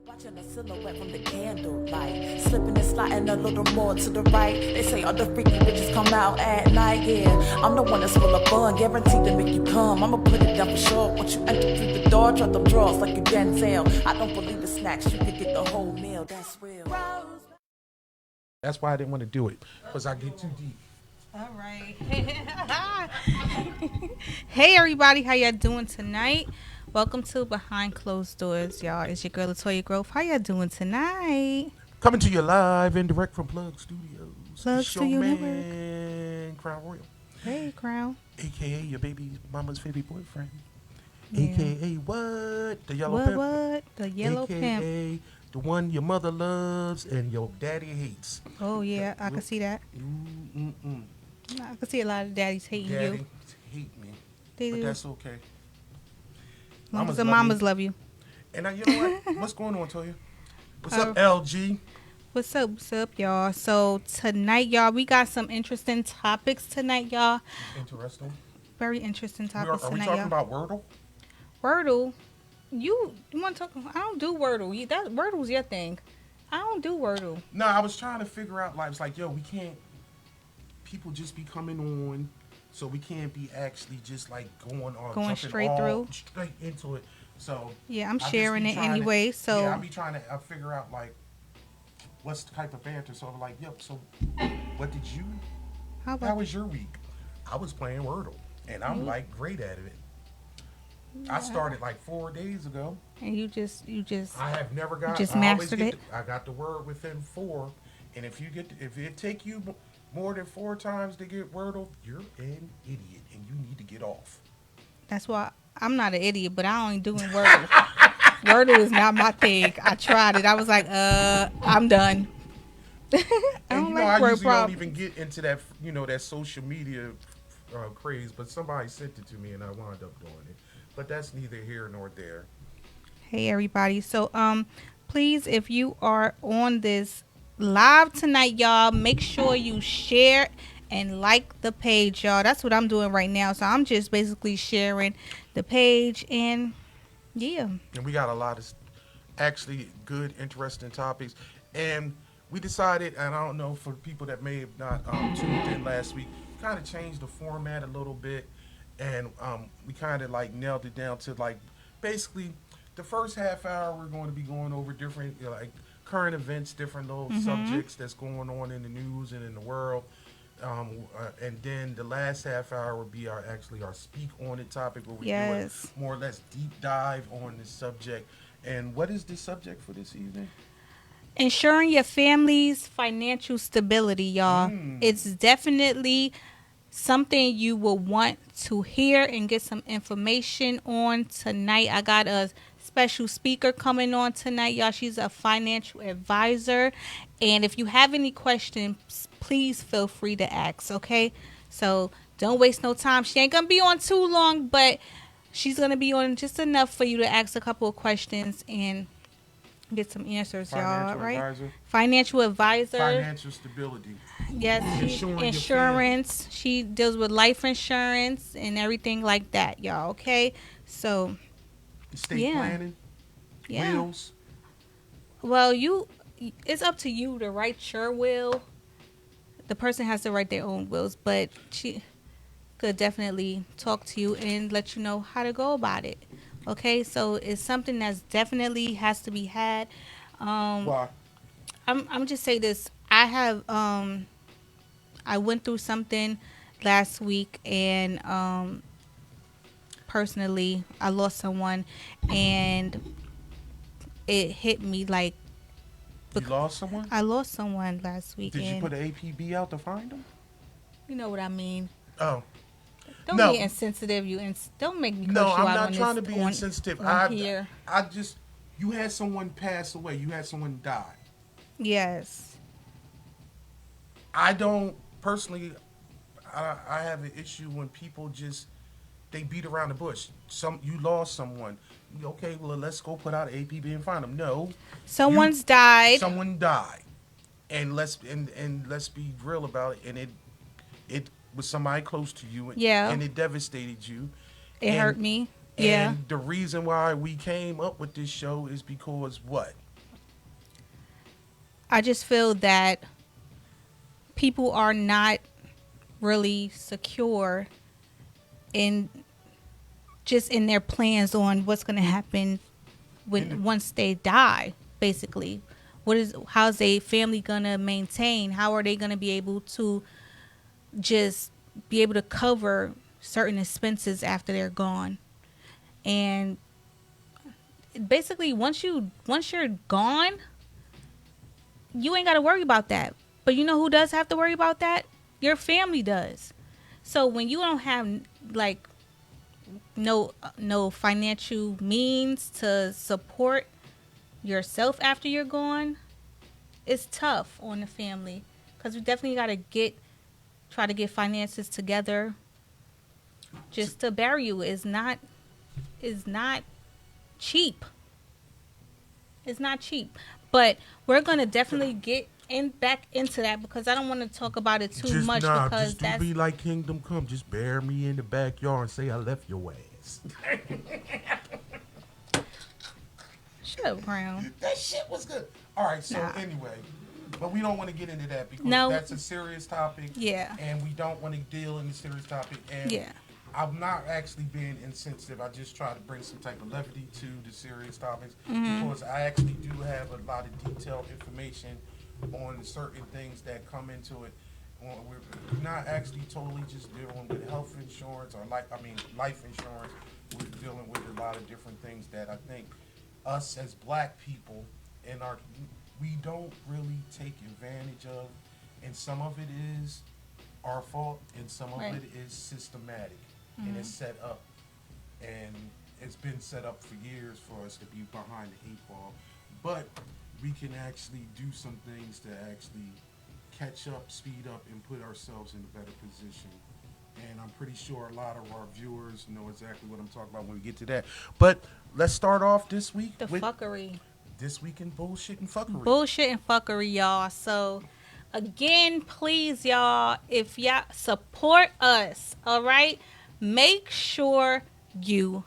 Watching the silhouette from the candlelight, slipping and sliding a little more to the right. They say all the freaky bitches come out at night. Yeah, I'm the one that's full of fun, guaranteed to make you come. I'ma put it down for sure. Once you enter through the door, drop them drawers like a Denzel. I don't believe in snacks, you can get the whole meal. That's real. That's why I didn't want to do it, because I get too deep. All right. Hey everybody, how y'all doing tonight? Welcome to Behind Closed Doors, y'all. It's your girl Latoya Grove. How y'all doing tonight? Coming to you live and direct from Plug Studios. Plug It's your Studio man, Crown Royal, Hey, Crown. a.k.a. your baby mama's favorite boyfriend, Yeah. a.k.a. what? The yellow pimp. What? The yellow a.k.a. pimp. the one your mother loves and your daddy hates. Oh yeah, I can see that. I can see a lot of daddies hating Daddy you. hate me, They but do. that's okay. As long as the love mamas me. love you. And you know what? What's going on, Toya? What's up, Uh, LG? What's up, y'all? So tonight, y'all, we got some interesting topics tonight, y'all. Interesting. Very interesting Are topics we tonight, talking y'all. about Wordle? Wordle, you want to talk? I don't do Wordle. That Wordle's your thing. I don't do Wordle. No, I was trying to figure out, like, it's like, yo, we can't, people just be coming on, so we can't be actually just, like, going jumping straight all through. straight into it. So Yeah, I'm I just sharing be it trying to- anyway. So yeah, I be trying to figure out, like, what's the type of banter. So I'm like, yep, so what did you, how how about was your week? I was playing Wordle, and I'm, like, great at it. I started, like, 4 days ago. and you just I have never got. just I always mastered get it? I got the word within 4, and if it take you more than 4 times to get Wordle, you're an idiot, and you need to get off. that's why I'm not an idiot, but I only doing Wordle. Wordle is not my thing. I tried it. I was like, I'm done. I And don't you know, like I word usually don't problems. even get into that, that social media craze, but somebody sent it to me, and I wound up doing it. But that's neither here nor there. Hey everybody. So please, if you are on this live tonight, y'all, make sure you share and like the page, y'all. That's what I'm doing right now. So I'm just basically sharing the page, and yeah. And we got a lot of actually good, interesting topics. And we decided, and I don't know, for people that may have not tuned in last week, kind of changed the format a little bit. And we kind of like nailed it down to like basically the first half hour we're going to be going over different like current events, different little subjects that's going on in the news and in the world. And then the last half hour would be our speak on it topic where we do Yes. a more or less deep dive on this subject. And what is the subject for this evening? Ensuring your family's financial stability, y'all. It's definitely something you will want to hear and get some information on tonight. I got a special speaker coming on tonight, y'all. She's a financial advisor. And if you have any questions, please feel free to ask, okay? So don't waste no time. She ain't going to be on too long, but she's going to be on just enough for you to ask a couple of questions and get some answers, y'all, Financial right? advisor. Financial advisor. Financial stability. Yes, Insuring your insurance. She deals with life insurance and everything like that, y'all. Okay, so Estate Yeah. planning. yeah. Wills. Well, it's up to you to write your will. The person has to write their own wills, but she could definitely talk to you and let you know how to go about it. Okay, so it's something that's definitely has to be had. Why? I'm just say this. I have I went through something last week, and personally I lost someone, and it hit me like You lost someone? I lost someone last week. Did you and put an APB out to find them? you know what I mean. Oh. Don't No. be insensitive. Don't make me cuss No, you I'm out not on trying to this, be on- insensitive. on here. You had someone pass away. You had someone die. Yes. I don't, personally, I have an issue when people just, they beat around the bush. You lost someone. Okay, well, let's go put out an APB and find them. No. Someone's died. Someone died. And let's be real about it. And it was somebody close to you. Yeah. And it devastated you. It And- hurt me. Yeah. And the reason why we came up with this show is because what? I just feel that people are not really secure in just in their plans on what's going to happen when once they die. Basically, how's a family going to maintain? How are they going to be able to just be able to cover certain expenses after they're gone? And basically, once you're gone, you ain't got to worry about that. But you know who does have to worry about that? Your family does. So when you don't have like no financial means to support yourself after you're gone, it's tough on the family, because we definitely got to try to get finances together just to bury you. Is not cheap. It's not cheap. But we're gonna definitely get back into that, because I don't want to talk about it too much, because just do be like Kingdom Come. Just bury me in the backyard and say I left your ass. Shut up, Crown. That shit was good. All right, so anyway, but we don't want to get into that because that's a serious topic. Yeah. And we don't want to deal in the serious topic. And Yeah. I'm not actually being insensitive. I just try to bring some type of levity to the serious topics, because I actually do have a lot of detailed information on certain things that come into it. We're not actually totally just dealing with health insurance or life insurance. We're dealing with a lot of different things that I think us as black people we don't really take advantage of, and some of it is our fault, and some of it is systematic, and it's set up, and it's been set up for years for us to be behind the eight ball. But we can actually do some things to actually catch up, speed up, and put ourselves in a better position. And I'm pretty sure a lot of our viewers know exactly what I'm talking about when we get to that. But let's start off this week with fuckery. This week in bullshit and fuckery. Bullshit and fuckery, y'all. So, again, please, y'all, if y'all support us, all right, make sure you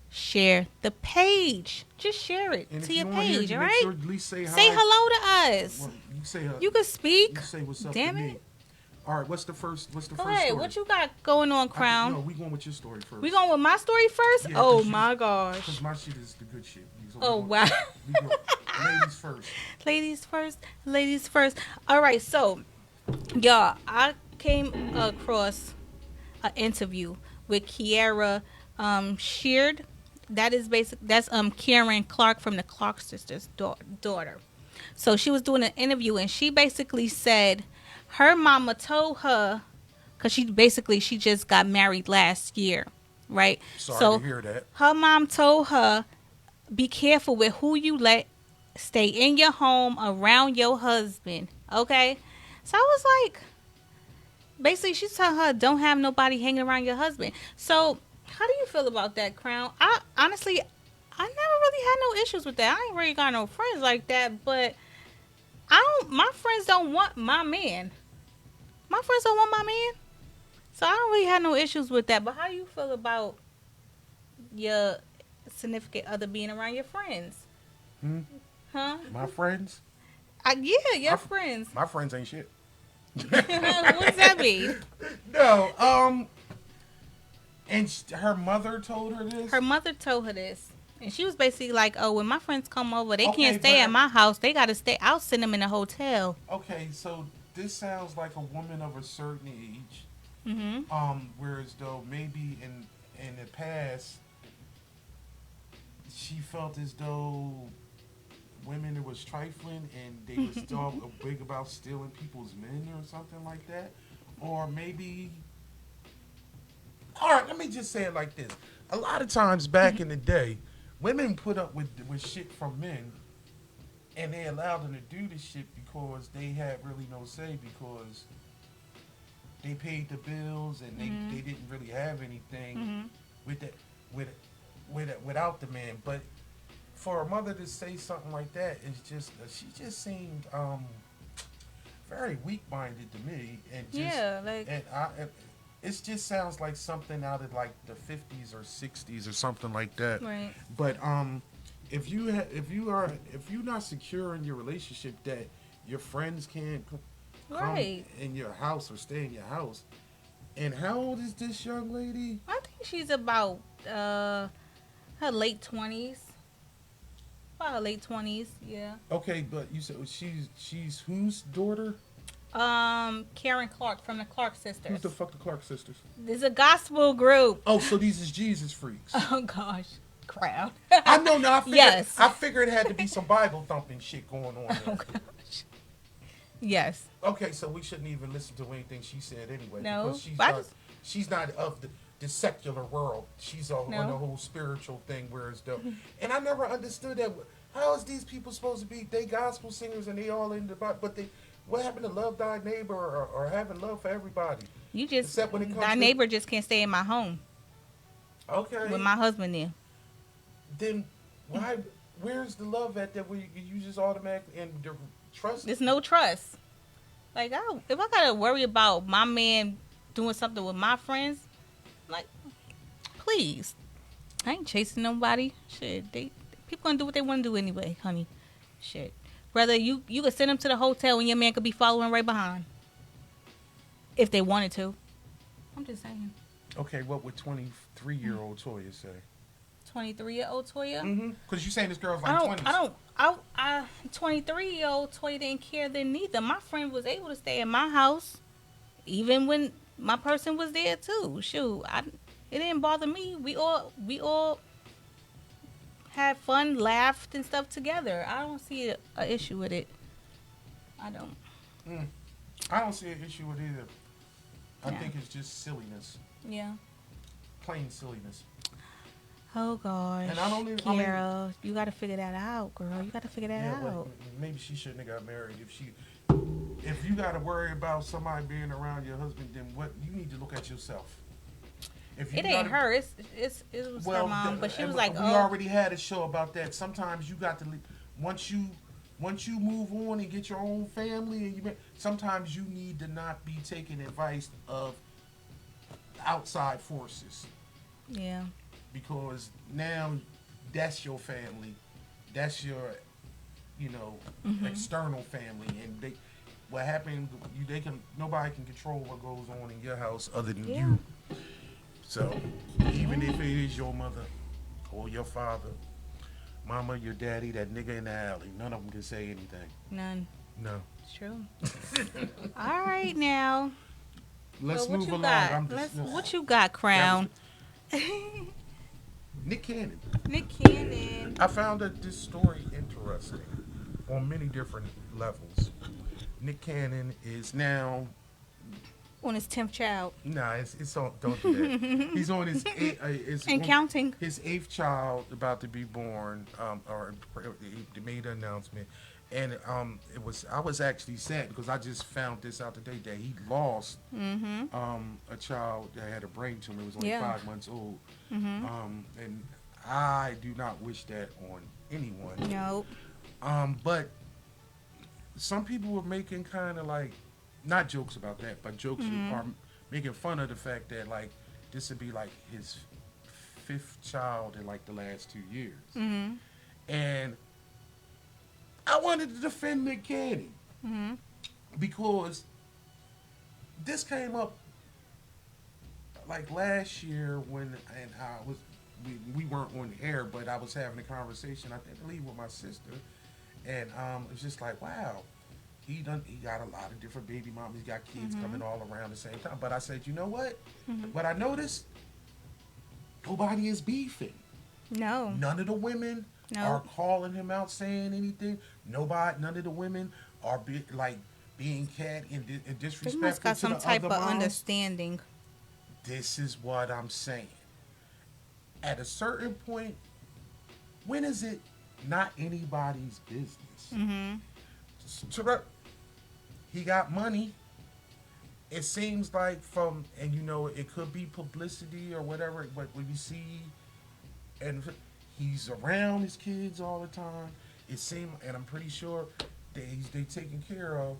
share the page. Just share it to your page, all right? Sure at least say hi. Say hello to us. Well, you say you can speak. You say what's up Damn to it. me. All right, what's the first Go story? ahead. What you got going on, Crown? No, we going with your story first. We going with my story first? Yeah, oh, my gosh. Because my shit is the good shit. Oh, wow. Ladies first. Ladies first. Ladies first. All right, so, y'all, I came across an interview with Kiara Sheard. That's Karen Clark from the Clark sisters' daughter. So she was doing an interview, and she basically said her mama told her, because she just got married last year, right? Sorry to hear that. Her mom told her, be careful with who you let stay in your home around your husband, okay? So I was like, basically she's telling her, don't have nobody hanging around your husband. So how do you feel about that, Crown? I honestly never really had no issues with that. I ain't really got no friends like that, but my friends don't want my man. My friends don't want my man. So I don't really have no issues with that. But how do you feel about your significant other being around your friends? Huh? My friends? Yeah, your friends. My friends ain't shit. What does that mean? No, and her mother told her this? Her mother told her this. And she was basically like, oh, when my friends come over, they Okay, can't stay at my house. They got to stay. I'll send them in a hotel. Okay, so this sounds like a woman of a certain age. Whereas though maybe in the past, she felt as though women was trifling and they were still big about stealing people's men or something like that. Or maybe... All right, let me just say it like this. A lot of times back in the day, women put up with shit from men, and they allowed them to do the shit because they had really no say, because they paid the bills and they didn't really have anything without the man. But for a mother to say something like that, it's just she just seemed very weak-minded to me, and it just sounds like something out of like the 50s or 60s or something like that. Right. But if you're not secure in your relationship, that your friends can't come Right. in your house or stay in your house. And how old is this young lady? I think she's about her late 20s. About her late 20s, yeah. Okay, but you said she's whose daughter? Karen Clark from the Clark Who's sisters. the fuck the Clark sisters? There's a gospel group. Oh, so these is Jesus freaks. Oh gosh, crowd. I know. No, I figured. Yes. I figured it had to be some Bible thumping shit going on Oh there. gosh. Yes. Okay, so we shouldn't even listen to anything she said anyway. No, Because she's but I not. just- She's not of the secular world. She's on No. the whole spiritual thing, whereas though. And I never understood that. How is these people supposed to be? They gospel singers and they all in the Bible, but they. What happened to love thy neighbor or having love for everybody? You just Except when it comes thy to- neighbor just can't stay in my home Okay. with my husband there. Then why? Where's the love at that we you just automatically and the trust? There's no trust. Like, if I gotta worry about my man doing something with my friends, like, please, I ain't chasing nobody. Shit, people gonna do what they want to do anyway, honey. Shit, brother, you could send them to the hotel and your man could be following right behind if they wanted to. I'm just saying. Okay, what would 23-year-old Toya say? 23-year-old Toya. Mm-hmm. Because you saying this girl's like I 20s. 23-year-old Toya didn't care then neither. My friend was able to stay in my house, even when my person was there too. Shoot, it didn't bother me. We all had fun, laughed and stuff together. I don't see a issue with it. I don't. I don't see an issue with either. I Yeah. think it's just silliness. Yeah. Plain silliness. Oh gosh. And I don't even- I mean- Kiara, you got to figure that out, girl. You got to figure that Yeah, out. well, maybe she shouldn't have got married. If you got to worry about somebody being around your husband, then what? You need to look at yourself. If you It ain't gotta- her. It was her mom. But she was like, we oh. already had a show about that. Sometimes you got to leave. Once you move on and get your own family, and sometimes you need to not be taking advice of outside forces, Yeah. because now that's your family, that's your external family, and what happened, nobody can control what goes on in your house other than Yeah. you. So even if it is your mother or your father, mama, your daddy, that nigga in the alley, none of them can say anything. None. No. It's true. All right, now. Let's So what move you along. got? What you got, Crown? Nick Cannon. Nick Cannon. I found that this story interesting on many different levels. Nick Cannon is now. On his 10th child. Nah, it's on. Don't do that. He's on his And counting. His 8th child about to be born. Or they made an announcement, and I was actually sad because I just found this out today that he lost a child that had a brain tumor. It was only 5 months old. And I do not wish that on anyone. No. But some people were making kind of like, not jokes about that, but jokes are making fun of the fact that like this would be like his 5th child in like the last 2 years. And I wanted to defend Nick Cannon because this came up like last year when we weren't on the air, but I was having a conversation, I believe, with my sister, and it's just like, wow, he got a lot of different baby moms. He's got kids coming all around the same time. But I said, you know what? What I noticed, nobody is beefing. No. None of the women are calling him out saying anything. None of the women are being cat and They disrespectful must got to some the type other of moms. understanding. This is what I'm saying. At a certain point, when is it not anybody's business? He got money. It seems like and it could be publicity or whatever, but when you see, and he's around his kids all the time, it seems, and I'm pretty sure they taken care of.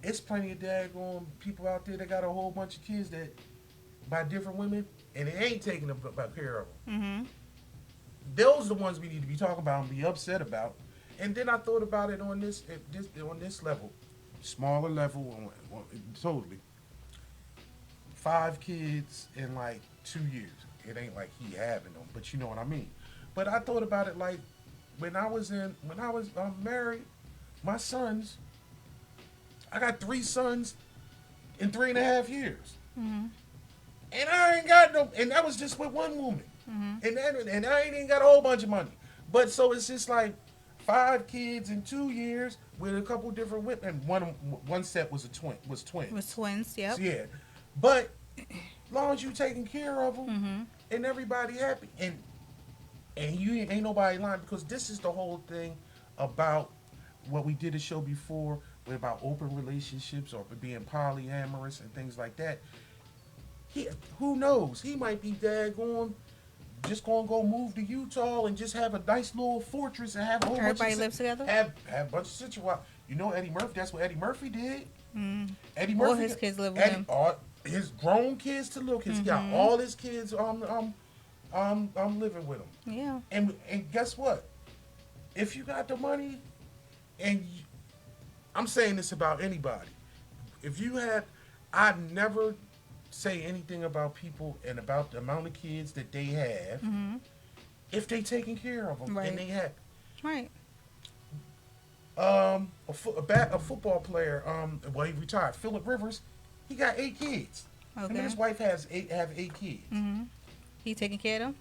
It's plenty of daggone people out there that got a whole bunch of kids that by different women, and they ain't taking about care of them. Those are the ones we need to be talking about and be upset about. And then I thought about it on this level, smaller level, totally. 5 kids in like 2 years. It ain't like he having them, but you know what I mean. But I thought about it like when I was married, my sons. I got 3 sons in 3.5 years, and I ain't got no. And that was just with one woman, and I ain't even got a whole bunch of money. But so it's just like 5 kids in 2 years with a couple different women. And one set was twins. Was twins, yep. So, yeah, but as long as you taking care of them and everybody happy, and you ain't nobody lying, because this is the whole thing about what we did a show before about open relationships or being polyamorous and things like that. Who knows? He might be just gonna go move to Utah and just have a nice little fortress and have a whole Everybody lives together. Have a bunch of situations. You know Eddie Murphy. That's what Eddie Murphy did. Eddie All Murphy. his kids live with him. His grown kids to little kids. He got all his kids living with him. Yeah. And guess what? If you got the money, I'm saying this about anybody. If you had, I never say anything about people and about the amount of kids that they have, if they taking care of them and they have. Right. A football player, he retired. Phillip Rivers, he got 8 kids. Okay. Him and his wife have 8 kids. He taking care of them?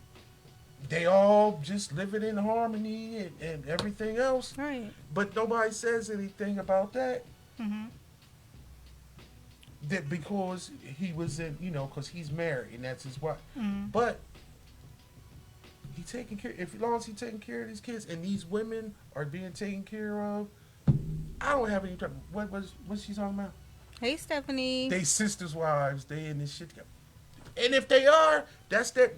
They all just living in harmony and everything else. Right. But nobody says anything about that. That because he was because he's married and that's his wife. But he taking care. As long as he taking care of these kids and these women are being taken care of, I don't have any trouble. What's she talking about? Hey, Stephanie. They sisters' wives. They in this shit together. And if they are, that's their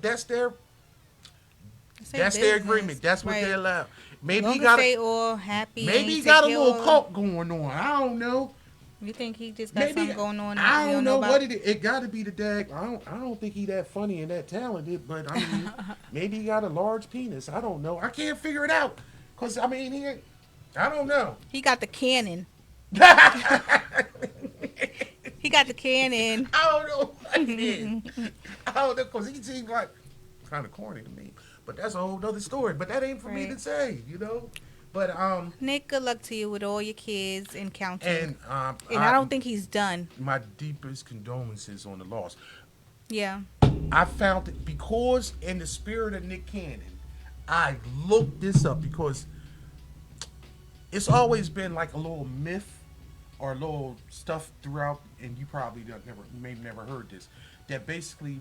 agreement. That's what they allow. Maybe he got all happy. Maybe he got a little cult going on. I don't know. You think he just got something going on? I don't know what it is. It got to be the dag. I don't think he that funny and that talented. But I mean, maybe he got a large penis. I don't know. I can't figure it out. Cause I mean, I don't know. He got the cannon. He got the cannon. I don't know what it is. I don't know, because he seems like kind of corny to me. But that's a whole other story. But that ain't for me to say, But Nick, good luck to you with all your kids and counting. And I don't think he's done. My deepest condolences on the loss. Yeah. I found it because in the spirit of Nick Cannon, I looked this up because it's always been like a little myth or a little stuff throughout, and you probably never heard this, that basically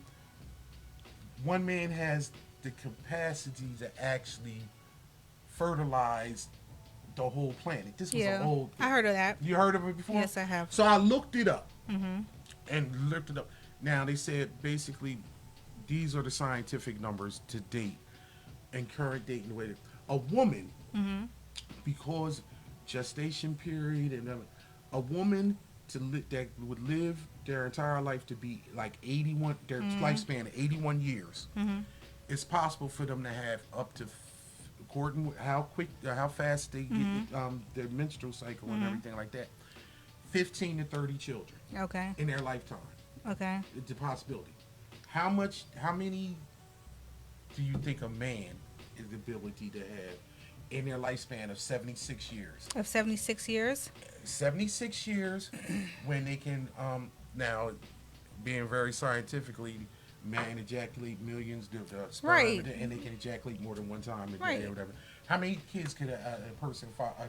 one man has the capacity to actually fertilize the whole planet. This was an old... I heard of that. You heard of it before? Yes, I have. So I looked it up. And looked it up. Now, they said basically these are the scientific numbers to date and current date and the way that a woman, because gestation period and a woman that would live their entire life to be like 81, their lifespan of 81 years, it's possible for them to have up to, according to how fast they get their menstrual cycle and everything like that, 15 to 30 children. Okay. In their lifetime. Okay. It's a possibility. How many do you think a man is the ability to have in their lifespan of 76 years? Of 76 years? 76 years when they can, now, being very scientifically, man ejaculate millions of sperm, right, and they can ejaculate more than one time a right, day or whatever. How many kids could a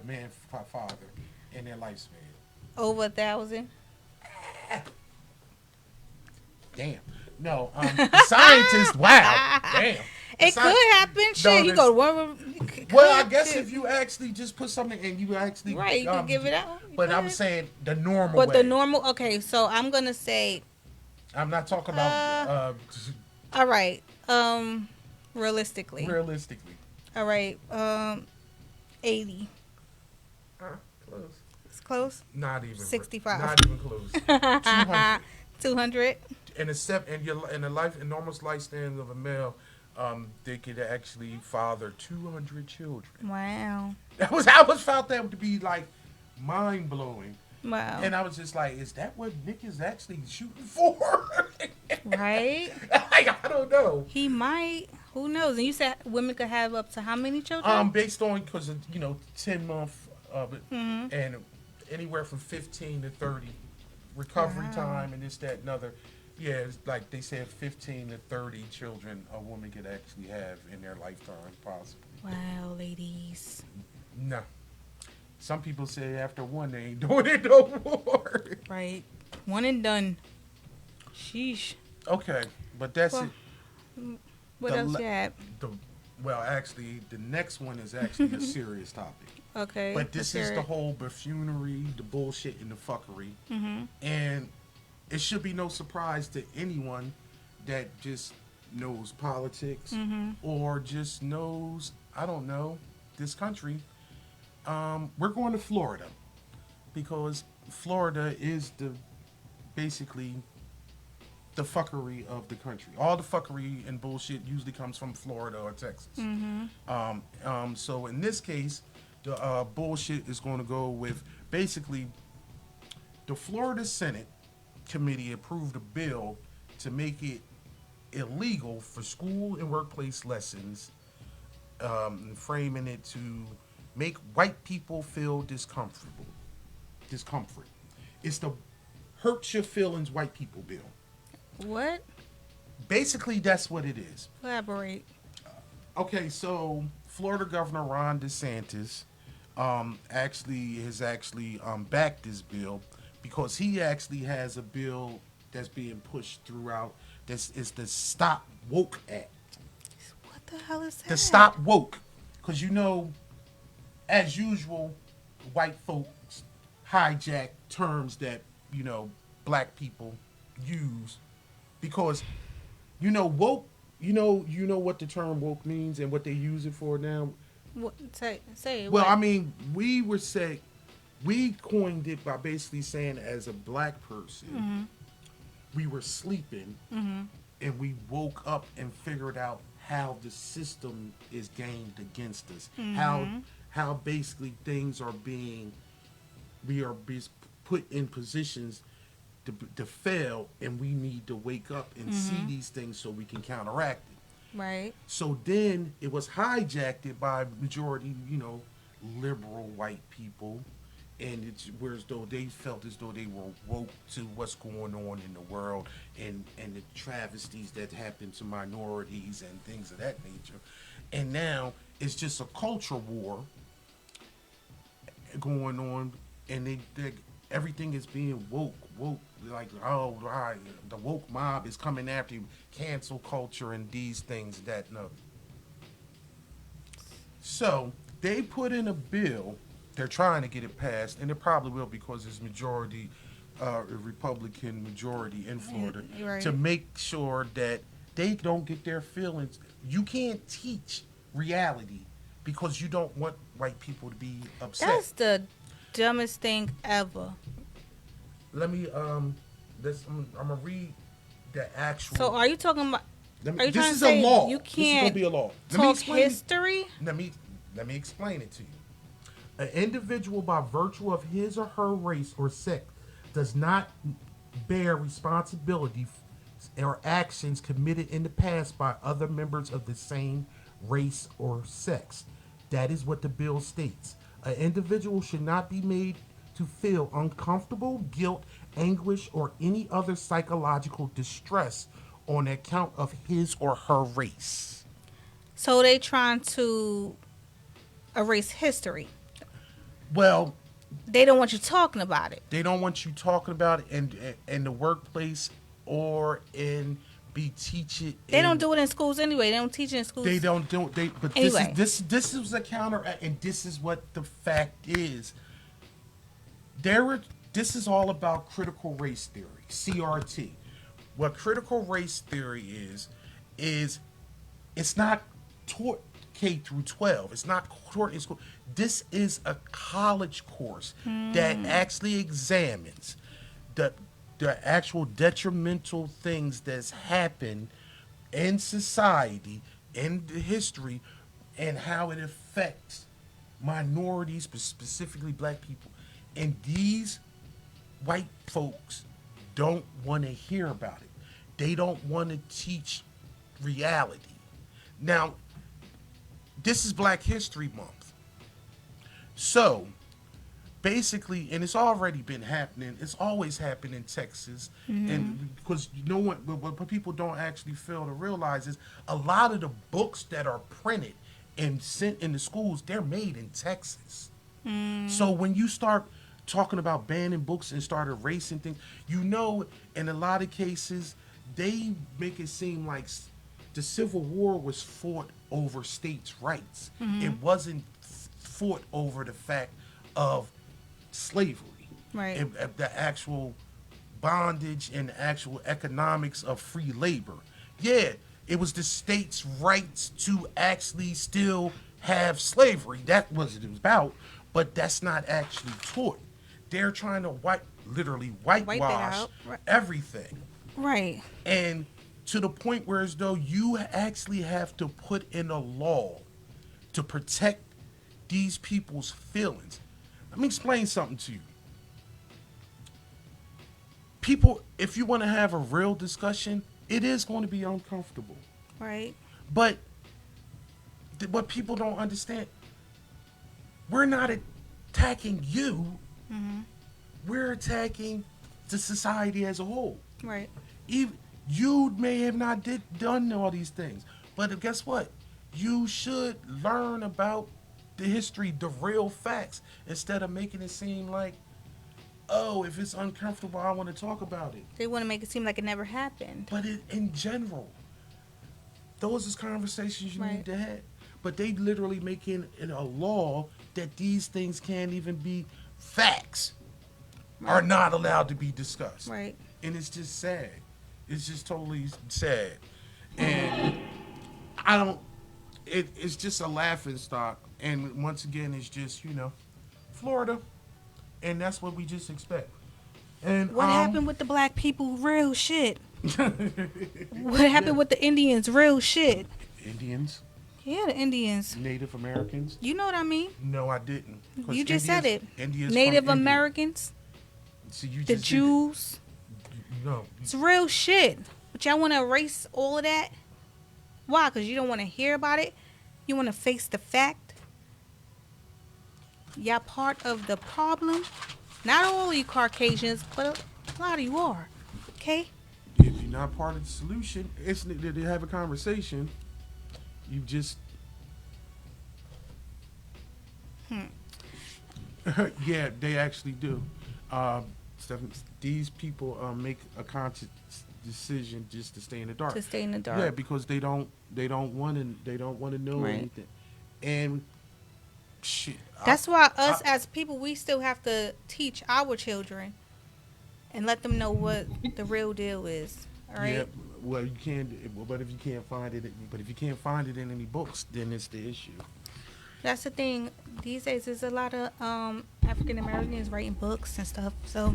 man father in their lifespan? Over 1,000. Damn. No, scientists, wow. Damn. It could happen. Shit, you go to one room. Well, I guess if you actually just put something and you actually... Right, you can give it out. But I'm saying the normal way. But the normal... Okay, so I'm going to say... I'm not talking about... all right. Realistically. All right. 80. Close. It's close? Not even. 65. Not even close. 200. 200. And the normal lifespan of a male they could actually father 200 children. Wow. I was found that to be like mind blowing. Wow. And I was just like, is that what Nick is actually shooting for? Right? I don't know. He might. Who knows? And you said women could have up to how many children? Based on, because, 10-month of it, Mm-hmm. and anywhere from 15 to 30 recovery Wow. time and this, that, and other. Yeah, it's like they said 15 to 30 children a woman could actually have in their lifetime, possibly. Wow, ladies. No. Some people say after one, they ain't doing it no more. Right. One and done. Sheesh. Okay, but that's Well, it. What The else le- you have? Well, actually, the next one is actually a serious topic. Okay. But this is the whole buffoonery, the bullshit, and the fuckery. Mm-hmm. And it should be no surprise to anyone that just knows politics Mm-hmm. or just knows, I don't know, this country. We're going to Florida because Florida is basically the fuckery of the country. All the fuckery and bullshit usually comes from Florida or Texas. Mm-hmm. So in this case, the bullshit is going to go with basically the Florida Senate committee approved a bill to make it illegal for school and workplace lessons, framing it to make white people feel discomfort. It's the hurt your feelings white people bill. What? Basically, that's what it is. Elaborate. Okay, so Florida Governor Ron DeSantis actually backed this bill because he actually has a bill that's being pushed throughout. This is the Stop Woke Act. What the hell is that? The Stop Woke, because as usual, white folks hijack terms that black people use because woke. You know what the term woke means and what they use it for now. What, say it. Well, what? I mean, we coined it by basically saying as a black person, Mm-hmm. we were sleeping Mm-hmm. and we woke up and figured out how the system is gamed against us. Mm-hmm. How basically things are we are being put in positions to fail, and we need to wake up and see these things so we can counteract it. Right. So then it was hijacked by majority, liberal white people, and it's whereas though they felt as though they were woke to what's going on in the world and the travesties that happen to minorities and things of that nature. And now it's just a culture war going on, and they everything is being woke, like, the woke mob is coming after you, cancel culture and these things, that and other. So they put in a bill, they're trying to get it passed, and it probably will because it's majority, Republican majority in Florida, Right. to make sure that they don't get their feelings. You can't teach reality because you don't want white people to be upset. That's the dumbest thing ever. Let me I'm gonna read the actual. So are you talking about? Are you trying this to is say a law. you This is gonna can't be a law. talk history? Let me explain it to you. An individual, by virtue of his or her race or sex, does not bear responsibility or actions committed in the past by other members of the same race or sex. That is what the bill states. An individual should not be made to feel uncomfortable, guilt, anguish, or any other psychological distress on account of his or her race. So they trying to erase history. Well, They don't want you talking about it. they don't want you talking about it in the workplace or be teach it. They don't do it in schools anyway. They don't teach it in schools. They don't do they. But Anyway. this is a counter, and this is what the fact is. This is all about critical race theory, CRT. What critical race theory is it's not taught K through 12. It's not taught in school. This is a college course that actually examines the actual detrimental things that's happened in society in the history and how it affects minorities, but specifically black people. And these white folks don't want to hear about it. They don't want to teach reality. Now, this is Black History Month. So, basically, and it's already been happening. It's always happened in Texas, and because what people don't actually fail to realize is a lot of the books that are printed and sent in the schools, they're made in Texas. So when you start talking about banning books and start erasing things, in a lot of cases, they make it seem like the Civil War was fought over states' rights. It wasn't fought over the fact of slavery, Right. and the actual bondage and the actual economics of free labor. Yeah, it was the states' rights to actually still have slavery. That was what it was about, but that's not actually taught. They're trying to literally whitewash out. Right. everything. Right. And to the point where as though you actually have to put in a law to protect these people's feelings. Let me explain something to you. People, if you want to have a real discussion, it is going to be uncomfortable. Right. But what people don't understand, we're not attacking you. We're attacking the society as a whole. Right. Even you may have not done all these things, but guess what? You should learn about the history, the real facts, instead of making it seem like, oh, if it's uncomfortable, I want to talk about it. They want to make it seem like it never happened. But in general, those is conversations you Right. need to have. But they literally making it a law that these things can't even be facts, are not allowed to be discussed. Right. And it's just sad. It's just totally sad. And it's just a laughing stock. And once again, it's just, Florida. And that's what we just expect. And What happened with the black people? Real shit. What happened with the Indians? Real shit. Indians, Yeah, the Indians. Native Americans. You know what I mean? No, I didn't. 'Cause You just said it. Indians Native from India. Americans, See, you the just Jews. No. It's real shit. But y'all want to erase all of that? Why? Because you don't want to hear about it? You want to face the fact? Y'all part of the problem? Not all of you Caucasians, but a lot of you are. Okay? If you're not part of the solution, it's to have a conversation. You just. Yeah, they actually do. Stephen, these people make a conscious decision just to stay in the dark. To stay in the dark. Yeah, because they don't want to know Right. anything. And shit. That's why us as people, we still have to teach our children and let them know what the real deal is. All right? Yeah, well, you can, but if you can't find it in any books, then it's the issue. That's the thing. These days, there's a lot of African Americans writing books and stuff. So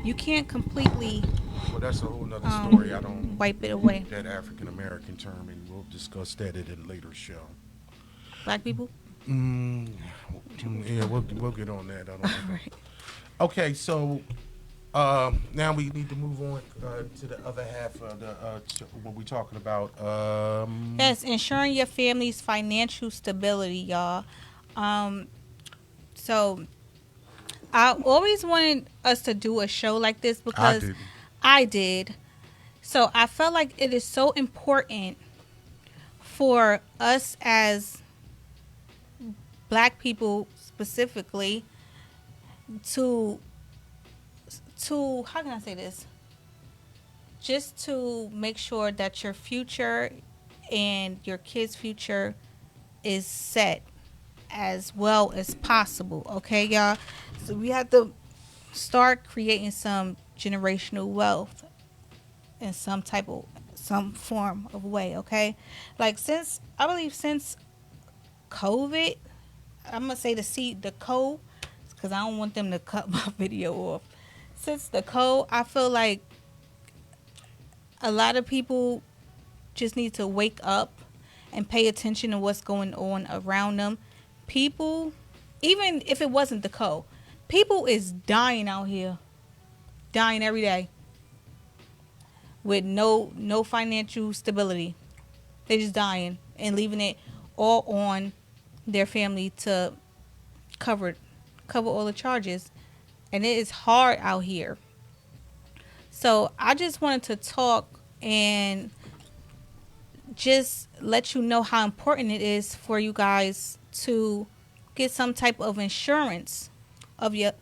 you can't completely Well, that's a whole nother story. I don't wipe it away. that African American term, and we'll discuss that at a later show. Black people. Yeah, we'll get on that. I don't know. Right. Okay, so now we need to move on to the other half of the what we're talking about. Yes, ensuring your family's financial stability, y'all. So I always wanted us to do a show like this because I did. So I felt like it is so important for us as Black people specifically to how can I say this? Just to make sure that your future and your kids' future is set as well as possible. Okay, y'all? So we have to start creating some generational wealth in some form of way, okay? Like since COVID, I'm gonna say the code, because I don't want them to cut my video off. Since the code, I feel like a lot of people just need to wake up and pay attention to what's going on around them, people, even if it wasn't the code, people is dying out here, dying every day with no financial stability. They're just dying and leaving it all on their family to cover all the charges, and it is hard out here. So I just wanted to talk and just let you know how important it is for you guys to get some type of insurance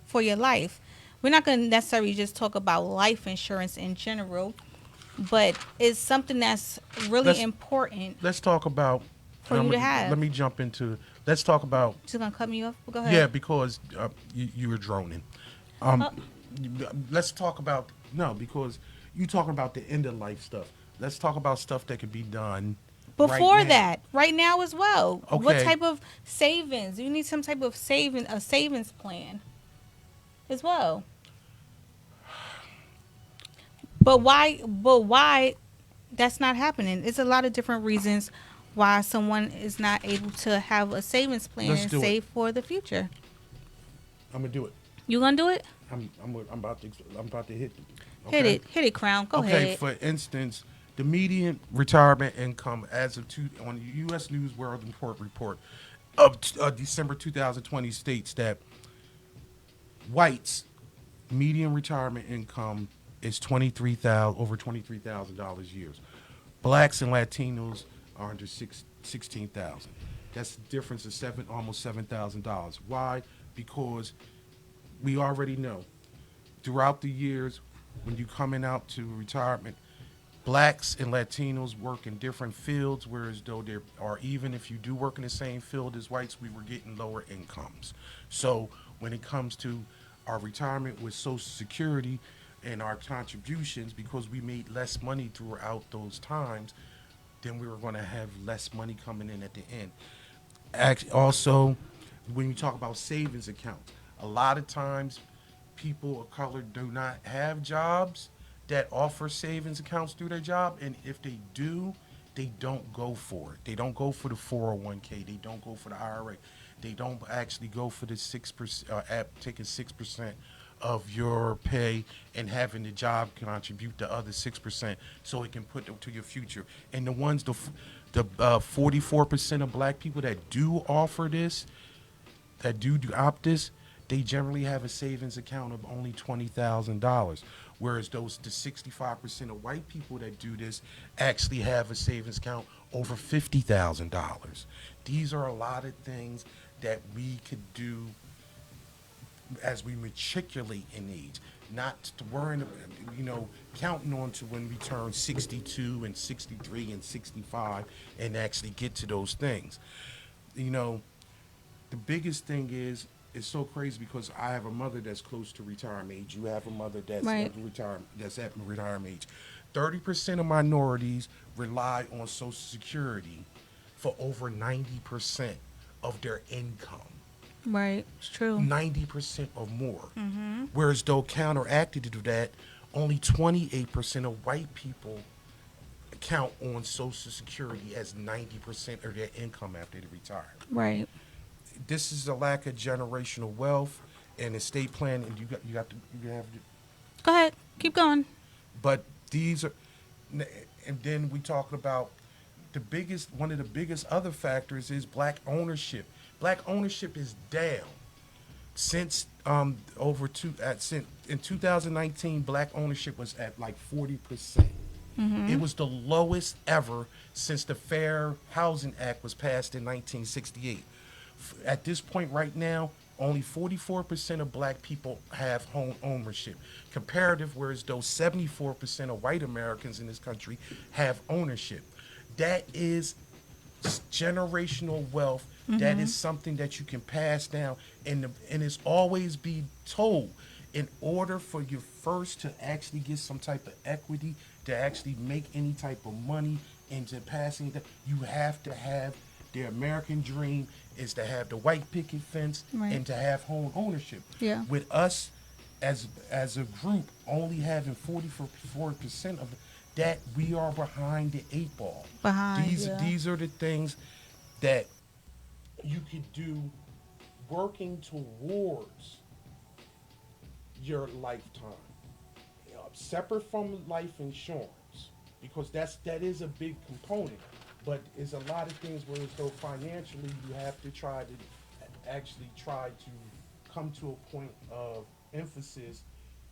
for your life. We're not going to necessarily just talk about life insurance in general, but it's something that's really important. Let's talk about for you to have. Let me jump into. Let's talk about. Just gonna cut me off. Go ahead. Yeah, because you were droning. Let's talk about because you talking about the end of life stuff. Let's talk about stuff that could be done before that, right now as well. Okay. What type of savings? You need some type of savings plan as well. But why that's not happening? It's a lot of different reasons why someone is not able to have a savings plan and save for the future. I'm gonna do it. You gonna do it? I'm about to hit. Okay? Hit it, Crown. Go ahead. Okay, for instance, the median retirement income as of on the U.S. News World Report of December 2020 states that whites' median retirement income is over $23,000 a year. Blacks and Latinos are under $16,000. That's the difference of almost $7,000. Why? Because we already know throughout the years when you coming out to retirement, blacks and Latinos work in different fields, whereas though even if you do work in the same field as whites, we were getting lower incomes. So when it comes to our retirement with Social Security and our contributions, because we made less money throughout those times, then we were going to have less money coming in at the end. Also, when you talk about savings accounts, a lot of times people of color do not have jobs that offer savings accounts through their job, and if they do, they don't go for it. They don't go for the 401k. They don't go for the IRA. They don't actually go for the 6%, taking 6% of your pay and having the job contribute the other 6% so it can put them to your future. And the 44% of black people that do offer this, that do opt this, they generally have a savings account of only $20,000. Whereas the 65% of white people that do this actually have a savings account over $50,000. These are a lot of things that we could do as we matriculate in age, not to worry, counting on to when we turn 62 and 63 and 65 and actually get to those things. The biggest thing is, it's so crazy because I have a mother that's close to retirement age. You have a mother that's at retirement age. 30% of minorities rely on Social Security for over 90% of their income. Right, it's true. 90% or more. Mm-hmm. Whereas though counteracted to that, only 28% of white people count on Social Security as 90% of their income after they retire. Right. This is a lack of generational wealth and estate planning. You have to. Go ahead, keep going. But these are, and then we talking about one of the biggest other factors is black ownership. Black ownership is down since in 2019. Black ownership was at like 40%. Mm-hmm. It was the lowest ever since the Fair Housing Act was passed in 1968. At this point right now, only 44% of black people have home ownership. Comparative, whereas those 74% of white Americans in this country have ownership. That is generational wealth. Mm-hmm. That is something that you can pass down, and it's always be told, in order for you first to actually get some type of equity, to actually make any type of money into passing that, you have to have the American dream is to have the white picket fence, right, and to have home ownership. Yeah. With us as a group only having 44% of that we are behind the eight ball. Behind, These yeah. these are the things that you could do working towards your lifetime, separate from life insurance, because that is a big component. But it's a lot of things where as though financially you have to try to actually try to come to a point of emphasis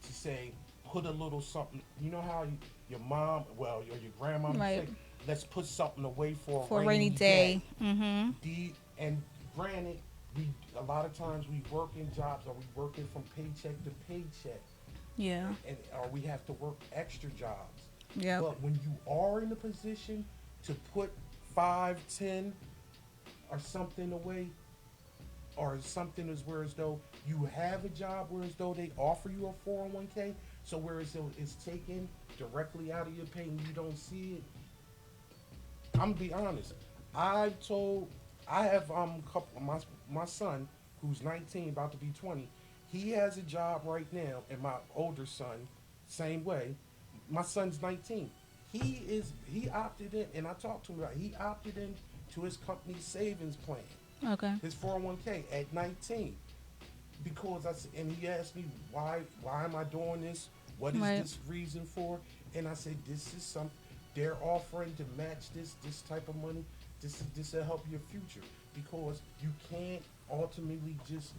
to say put a little something. You know how your mom, well, or your grandma would Right. say, let's put something away for For a a rainy rainy day. day. Mm-hmm. And granted, we a lot of times we work in jobs or we working from paycheck to paycheck, Yeah. and or we have to work extra jobs. Yep. But when you are in a position to put 5, 10, or something away, or something is where as though you have a job where as though they offer you a 401k, so where as though it's taken directly out of your pay and you don't see it. I'm gonna be honest. I've told I have couple my son who's 19 about to be 20. He has a job right now, and my older son same way. My son's 19. He opted in, and I talked to him about it. He opted in to his company's savings plan, Okay. his 401k at 19, because and he asked me why am I doing this? What is Right. this reason for? And I said this is some they're offering to match this type of money. This will help your future, because you can't ultimately just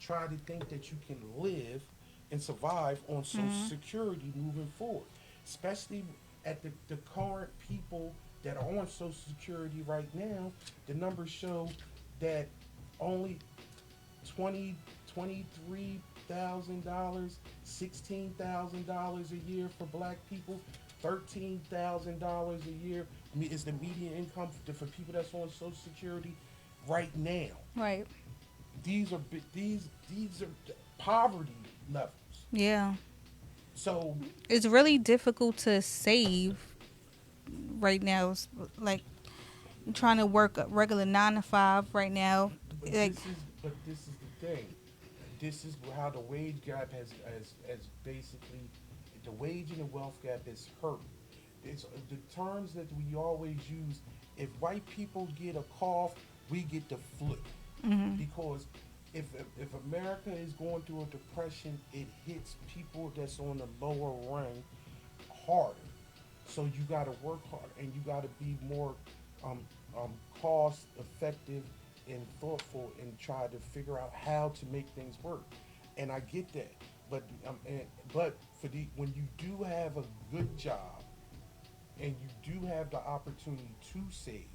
try to think that you can live and survive on Social Security moving forward, especially at the current people that are on Social Security right now. The numbers show that only 23,000 dollars, $16,000 a year for Black people, $13,000 a year is the median income for people that's on Social Security right now. Right. These are these are poverty levels. Yeah. So It's really difficult to save right now. It's like trying to work a regular 9 to 5 right now. But Like, this is the thing. This is how the wage gap has basically the wage and the wealth gap is hurt. It's the terms that we always use. If white people get a cough, we get the flu. Because if America is going through a depression, it hits people that's on the lower rung harder. So you got to work hard, and you got to be more cost effective and thoughtful, and try to figure out how to make things work. And I get that, but but when you do have a good job and you do have the opportunity to save,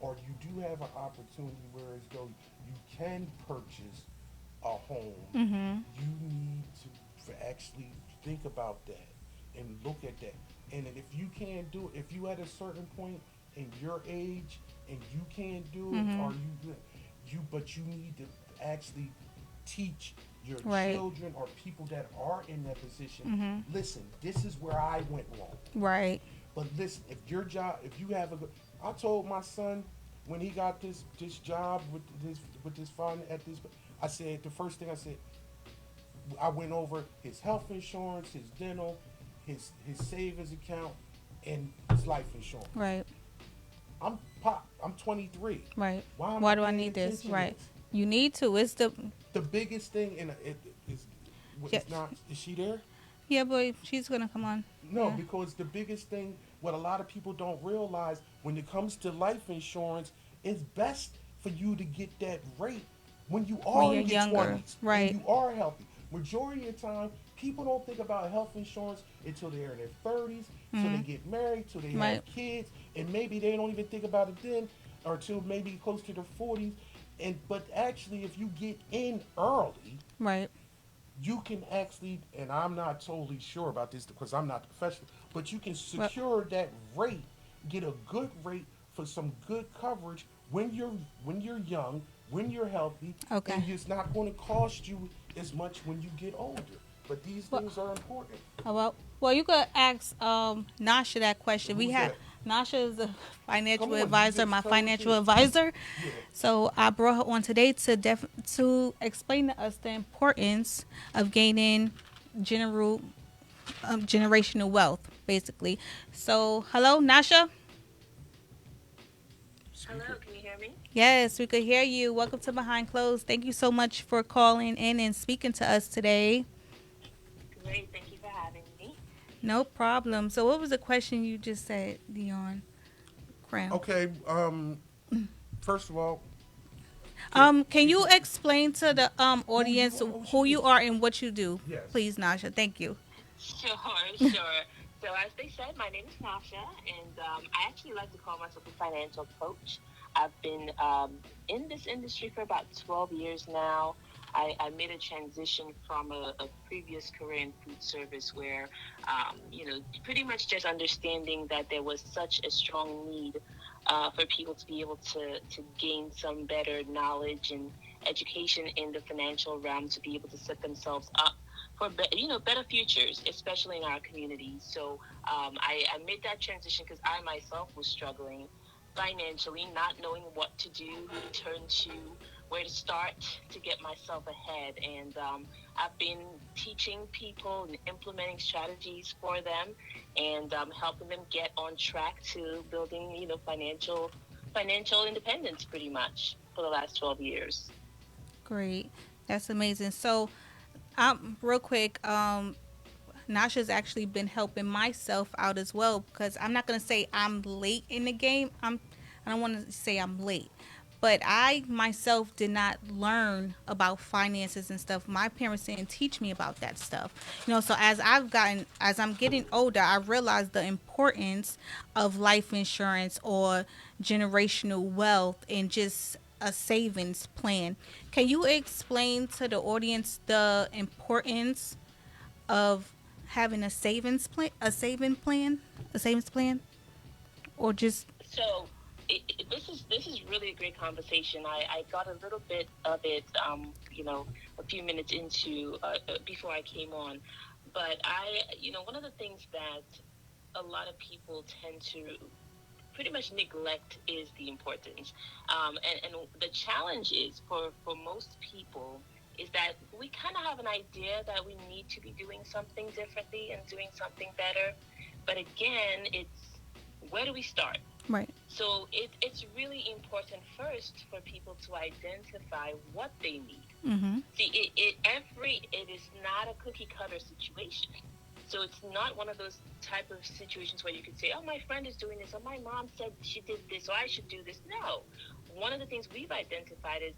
or you do have an opportunity where as though you can purchase a home, you need to actually think about that and look at that. And then if you can't do it, if you at a certain point in your age and you can't do it, or but you need to actually teach your Right. children or people that are in that position. Listen, this is where I went wrong. right. But listen, if your job, if you have a good, I told my son when he got this job with this fund at this, I said the first thing I said, I went over his health insurance, his dental, his savings account, and his life insurance. Right. I'm 23. Right. Why am Why I do I paying need this? attention to Right. this? You need to. It's the The biggest thing, and it is, Yes. it's not. Is she there? yeah, boy. She's gonna come on. No, Yeah. because the biggest thing, what a lot of people don't realize when it comes to life insurance, it's best for you to get that rate when you are you're in your younger, 20s right. and you are healthy. Majority of the time, people don't think about health insurance until they're in their 30s, till they get married, till they Right. have kids, and maybe they don't even think about it then, or till maybe close to their 40s. But actually, if you get in early, Right. you can actually, and I'm not totally sure about this because I'm not the professional, but you can secure that rate, get a good rate for some good coverage when you're young, when you're healthy, Okay. and it's not going to cost you as much when you get older. But these Well- things are important. Well, you could ask Nasha that question. We Who's have that? Nasha is the financial Come on, you advisor, just my tell us financial it. advisor. Yeah. So I brought her on today to explain to us the importance of gaining generational wealth. basically. So, hello, Nasha. Hello, can you hear me? Yes, we could hear you. Welcome to Behind Closed. Thank you so much for calling in and speaking to us today. Great, thank you for having me. No problem. So, what was the question you just said, Dion? Crown. Okay. First of all, can Can you explain to the who you audience are? Oh, who she you is. are and what you do, Yes. please, Nasha? Thank you. Sure, sure. So as they said, my name is Nasha, and I actually like to call myself a financial coach. I've been in this industry for about 12 years now. I made a transition from a previous career in food service where, pretty much just understanding that there was such a strong need for people to be able to gain some better knowledge and education in the financial realm to be able to set themselves up for better futures, especially in our community. So I made that transition because I myself was struggling financially, not knowing what to do, who to turn to, where to start to get myself ahead. And I've been teaching people and implementing strategies for them, and helping them get on track to building, financial independence, pretty much for the last 12 years. Great. That's amazing. So, real quick, Nasha's actually been helping myself out as well because I'm not gonna say I'm late in the game. I don't want to say I'm late, but I myself did not learn about finances and stuff. My parents didn't teach me about that stuff. So as I'm getting older, I realized the importance of life insurance or generational wealth and just a savings plan. Can you explain to the audience the importance of having a savings plan, or just So this is really a great conversation. I got a little bit of it, a few minutes into before I came on, but one of the things that a lot of people tend to pretty much neglect is the importance. And the challenge is for most people is that we kind of have an idea that we need to be doing something differently and doing something better. But again, it's where do we start? right? So it's really important first for people to identify what they need. Mm-hmm. See, it is not a cookie cutter situation. So it's not one of those type of situations where you could say, "Oh, my friend is doing this," or "My mom said she did this, so I should do this." No, one of the things we've identified is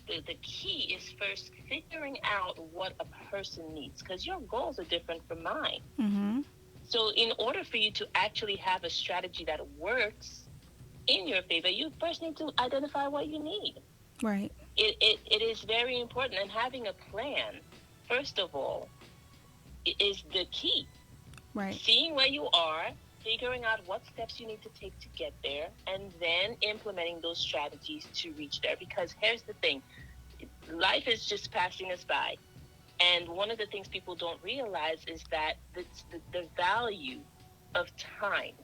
the key is first figuring out what a person needs because your goals are different from mine. Mm-hmm. So in order for you to actually have a strategy that works in your favor, you first need to identify what you need. Right. It is very important, and having a plan, first of all, is the key. Right. Seeing where you are, figuring out what steps you need to take to get there, and then implementing those strategies to reach there. Because here's the thing, life is just passing us by. And one of the things people don't realize is that the value of time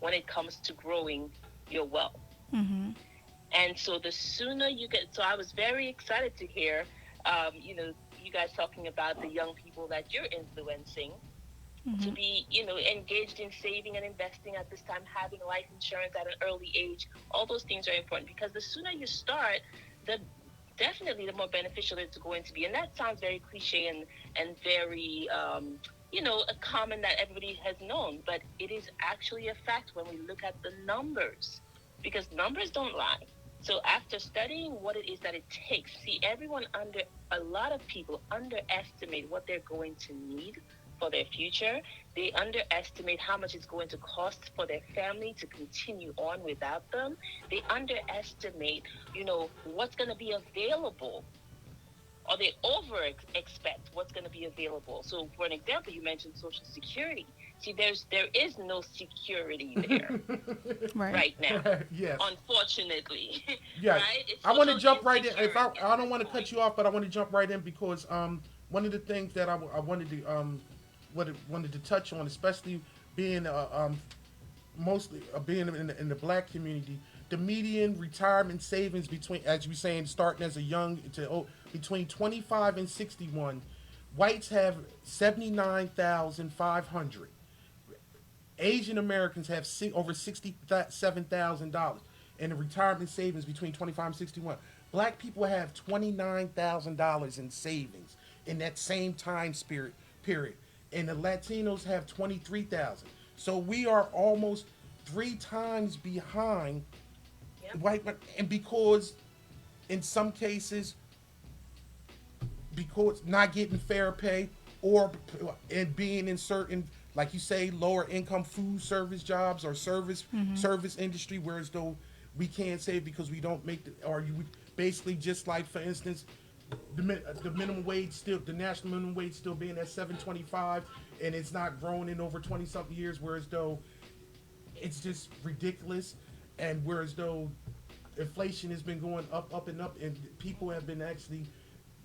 when it comes to growing your wealth. Mm-hmm. And so the sooner you get, so I was very excited to hear, you guys talking about the young people that you're influencing to Mm-hmm. be, engaged in saving and investing at this time, having life insurance at an early age. All those things are important because the sooner you start, the definitely the more beneficial it's going to be. And that sounds very cliche and very, common that everybody has known, but it is actually a fact when we look at the numbers because numbers don't lie. So after studying what it is that it takes, see, a lot of people underestimate what they're going to need for their future. They underestimate how much it's going to cost for their family to continue on without them. They underestimate, what's going to be available, or they over expect what's going to be available. So for an example, you mentioned Social Security. See, there is no security there Right. right now, Yes. unfortunately. Yes. Right? It's I want to social jump right in. If insecurity I at don't this want to cut point. you off, but I want to jump right in because one of the things that I wanted to wanted to touch on, especially being mostly being in the black community, the median retirement savings between, as you were saying, starting as a young to between 25 and 61, whites have 79,500. Asian Americans have over $67,000 in the retirement savings between 25 and 61. Black people have $29,000 in savings in that same time spirit period, and the Latinos have 23,000. So we are almost 3 times behind Yep. white men, and because in some cases because not getting fair pay or and being in certain, like you say, lower income food service jobs or service industry, whereas though we can't say because we don't make the, or you basically just like for instance the minimum wage still, the national minimum wage still being at 7.25, and it's not grown in over 20 something years, whereas though it's just ridiculous, and whereas though inflation has been going up and up, and people have been actually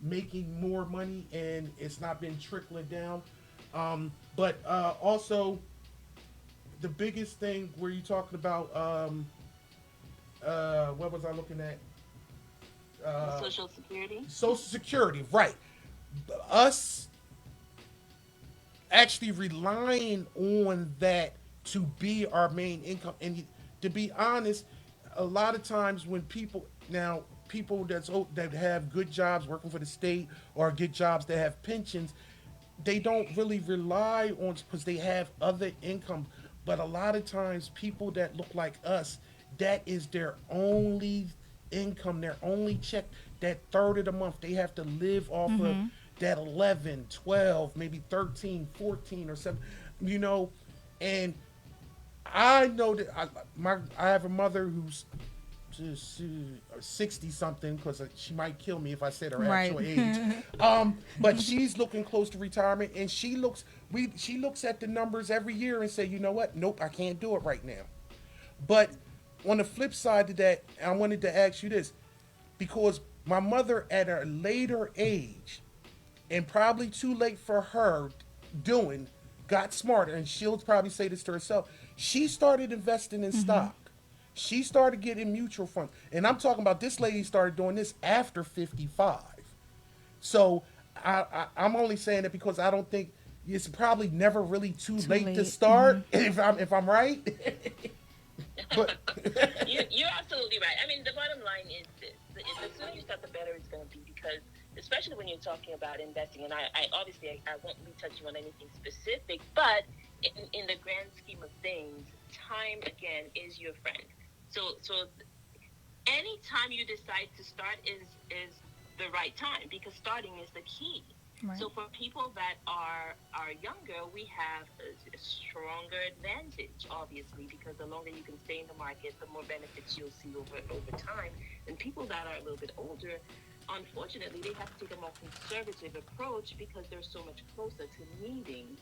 making more money, and it's not been trickling down. But also, the biggest thing where you talking about, what was I looking at? Social Security. Social Security, right? Us actually relying on that to be our main income, and to be honest, a lot of times when people that have good jobs working for the state or good jobs that have pensions, they don't really rely on because they have other income. But a lot of times people that look like us, that is their only income, their only check, that third of the month. They have to live off of that 11, 12, maybe 13, 14 or 7, and I know that I have a mother who's 60 something, because she might kill me if I said her Right. actual age. But she's looking close to retirement, and she looks at the numbers every year and say, you know what? Nope, I can't do it right now. But on the flip side of that, I wanted to ask you this, because my mother at a later age, and probably too late for her got smarter, and she'll probably say this to herself. She started investing in stock. She started getting mutual funds. And I'm talking about this lady started doing this after 55. So I'm only saying it because I don't think it's probably never really too late to late. start, if I'm right. But You're absolutely right. I mean, the bottom line is this: the sooner you start, the better it's going to be. Because, especially when you're talking about investing, and I obviously I won't be touching on anything specific, but in the grand scheme of things, time again is your friend. So any time you decide to start is the right time, because starting is the key. Right. So for people that are younger, we have a stronger advantage, obviously, because the longer you can stay in the market, the more benefits you'll see over time. And people that are a little bit older, unfortunately, they have to take a more conservative approach because they're so much closer to needing,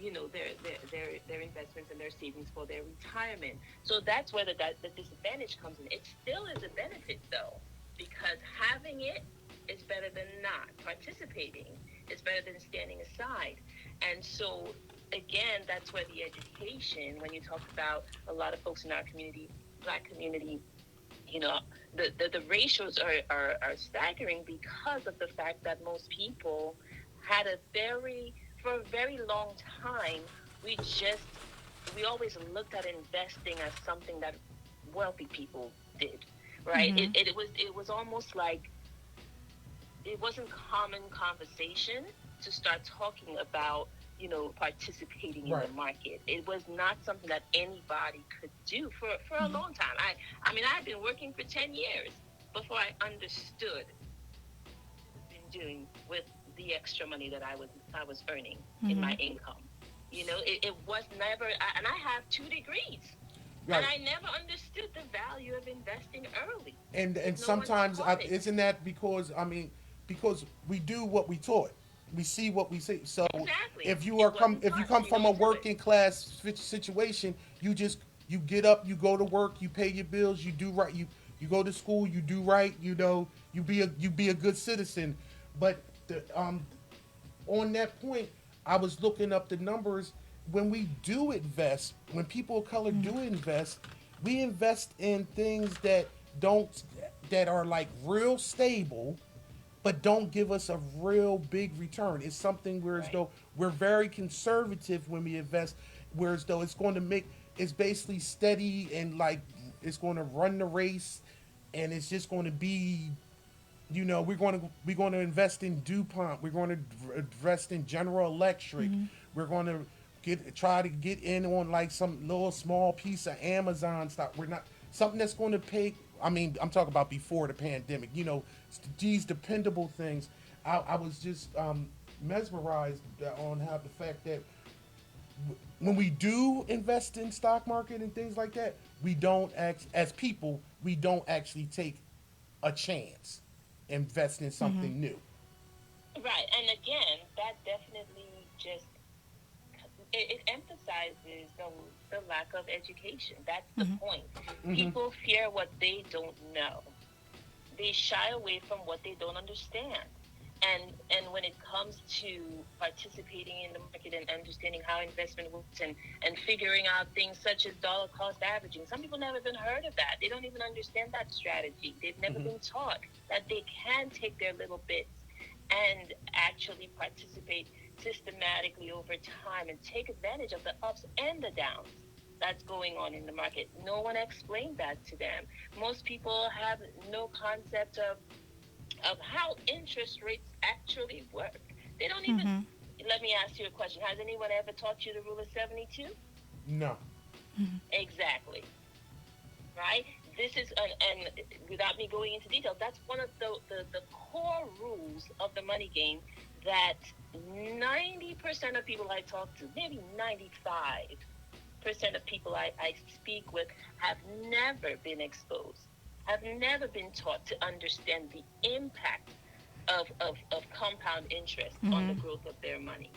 their investments and their savings for their retirement. So that's where the disadvantage comes in. It still is a benefit, though, because having it is better than not. Participating is better than standing aside. And so, again, that's where the education, when you talk about a lot of folks in our community, Black community, the ratios are staggering because of the fact that most people had for a very long time, we always looked at investing as something that wealthy people did, right? Mm-hmm. It was almost like it wasn't common conversation to start talking about, participating in right. the market. It was not something that anybody could do for a long time. I mean, I've been working for 10 years before I understood what I've been doing with the extra money that I was earning in my income. It was never, and I have 2 degrees. Right. And I never understood the value of investing early. And No sometimes one taught it. isn't that because we do what we taught, we see what we see. So Exactly. if you It wasn't if you taught, come so you from a don't do it. working class situation, you get up, you go to work, you pay your bills, you do right, you go to school, you do right, you be a good citizen. But on that point, I was looking up the numbers. When we do invest, when people of color do invest, we invest in things that are like real stable, but don't give us a real big return. It's something where as Right. though we're very conservative when we invest. whereas though it's going to make it's basically steady and like it's going to run the race, and it's just going to be, we're going to invest in DuPont. We're going to invest in General Electric. We're going to try to get in on like some little small piece of Amazon stock. We're not something that's going to pay. I mean, I'm talking about before the pandemic. These dependable things. I was just mesmerized on how the fact that when we do invest in stock market and things like that, we don't act as people. We don't actually take a chance, invest in something new. Right, and again, that definitely just it emphasizes the lack of education. That's the point. People fear what they don't know. They shy away from what they don't understand. And when it comes to participating in the market and understanding how investment works and figuring out things such as dollar cost averaging, some people never even heard of that. They don't even understand that strategy. They've never been taught that they can take their little bits and actually participate systematically over time and take advantage of the ups and the downs that's going on in the market. No one explained that to them. Most people have no concept of how interest rates actually work. They don't even. Let me ask you a question. Has anyone ever taught you the rule of 72? No. Exactly. Right? This is, and without me going into detail, that's one of the core rules of the money game that 90% of people I talk to, maybe 95% of people I speak with, have never been exposed, have never been taught to understand the impact of compound interest on the growth of their money.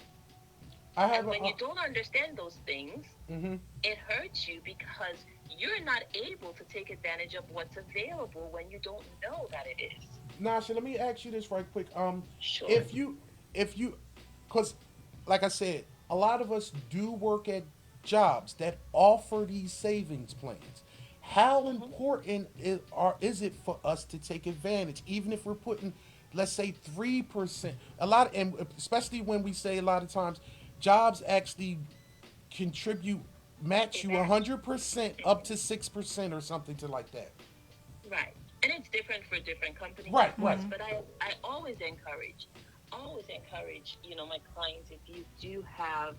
And when you don't understand those things, it hurts you because you're not able to take advantage of what's available when you don't know that it is. Nasha, let me ask you this right quick. Sure. If you, because, like I said, a lot of us do work at jobs that offer these savings plans. How important is it for us to take advantage, even if we're putting, let's say, 3%? And especially when we say a lot of times, jobs actually contribute, match you 100% up to 6% or something to like that. Right. And it's different for different companies. Right, of course, right. But I always encourage, my clients, if you do have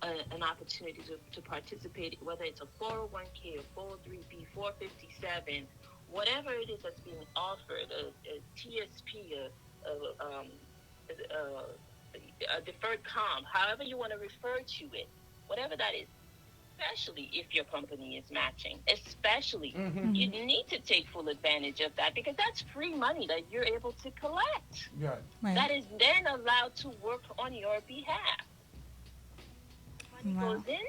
an opportunity to participate, whether it's a 401k, a 403b, 457, whatever it is that's being offered, a TSP, a deferred comp, however you want to refer to it, whatever that is, especially if your company is matching, especially, you need to take full advantage of that because that's free money that you're able to collect. Yeah. Right. That is then allowed to work on your behalf. Money goes in,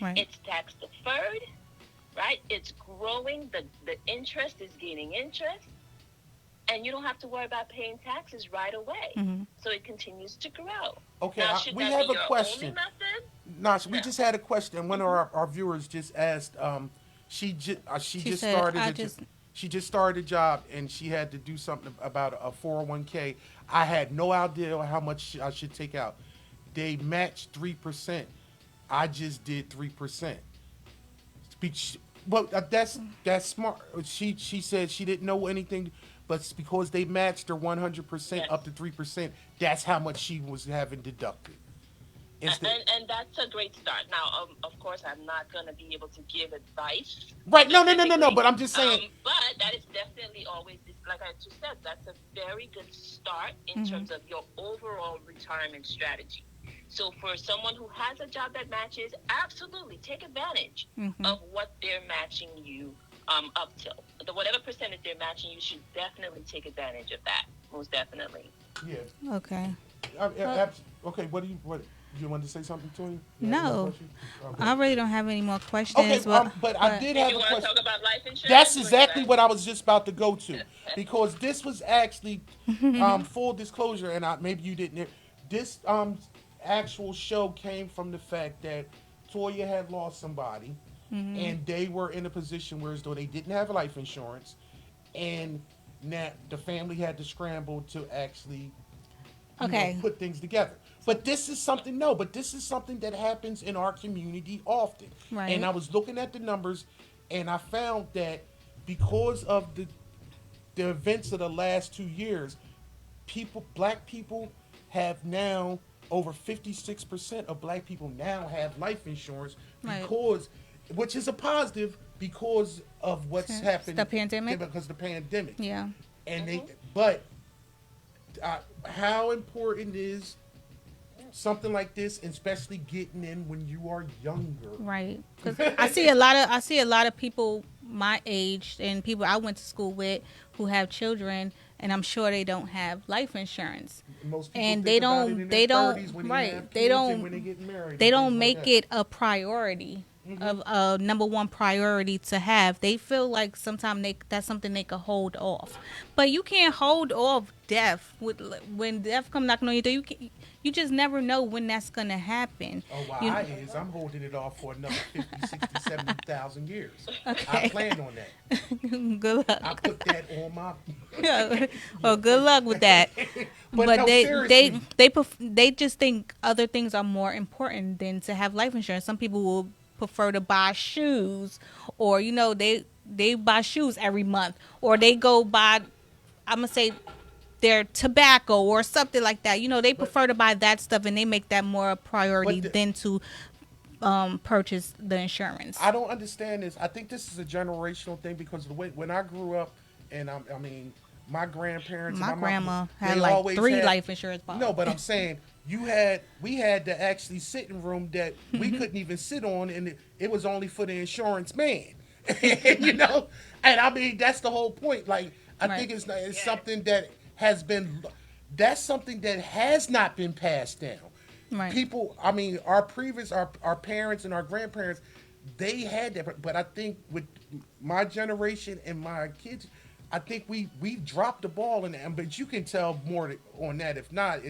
Right. it's tax deferred, right? It's growing, the interest is gaining interest, and you don't have to worry about paying taxes right away. So it continues to grow. Okay, Now, should we that have be a your question. only method? Nasha, we just had a question. One of our viewers just asked. She just said, started. She just started a job and she had to do something about a 401k. I had no idea how much I should take out. They matched 3%. I just did 3%. But that's smart. She said she didn't know anything, but it's because they matched her 100% up to 3%. That's how much she was having deducted. And that's a great start. Now, of course, I'm not going to be able to give advice. Right? No. But I'm just saying. But that is definitely always, like I just said, that's a very good start in terms of your overall retirement strategy. So for someone who has a job that matches, absolutely take advantage of what they're matching you up till. Whatever percentage they're matching, you should definitely take advantage of that. Most definitely. Yeah. Okay. Okay. What? You want to say something to him? No. Okay. I really don't have any more questions. Okay, but I did have You a want to question. talk about life insurance? That's exactly what I was just about to go to, because this was actually full disclosure, and maybe you didn't hear. This actual show came from the fact that Toya had lost somebody, and they were in a position where as though they didn't have life insurance, and that the family had to scramble to actually put things together. But this is something no, but this is something that happens in our community often. And Right. I was looking at the numbers and I found that because of the events of the last 2 years, black people have now over 56% of black people now have life insurance Right. because which is a positive because of what's Since the happened pandemic. because of the pandemic. Yeah. And Mm-hmm. but how important is something like this, especially getting in when you are younger? Right. Because I see a lot of people my age and people I went to school with who have children, and I'm sure they don't have life insurance. Most people And think about it in their 30s when they have kids and when they get married. they and don't things like make that. it a priority of a number one priority to have. They feel like sometimes that's something they could hold off, but you can't hold off death. When death come knocking on your door, you just never know when that's gonna happen. Oh, well, You, I'm holding it off for another 50, 60, 70,000 years. I Okay. plan on that. Good I luck. put that on my. Well, good luck with that. But no, seriously. They just think other things are more important than to have life insurance. Some people will prefer to buy shoes, or they buy shoes every month, or they go buy, I'm gonna say, their tobacco or something like that. They prefer to buy that stuff, and they make that more a priority But than to purchase the insurance. I don't understand this. I think this is a generational thing because the way when I grew up, and I mean, my grandparents, My and grandma had they like always 3 had- life insurance policies. No, but I'm saying we had to actually sit in room that we couldn't even sit on, and it was only for the insurance man. And I mean that's the whole point. Like I Right. think it's something that has been that's something that has not been passed down. Right. People, I mean, our parents and our grandparents, they had that, but I think with my generation and my kids, I think we dropped the ball in that. But you can tell more on that. If not,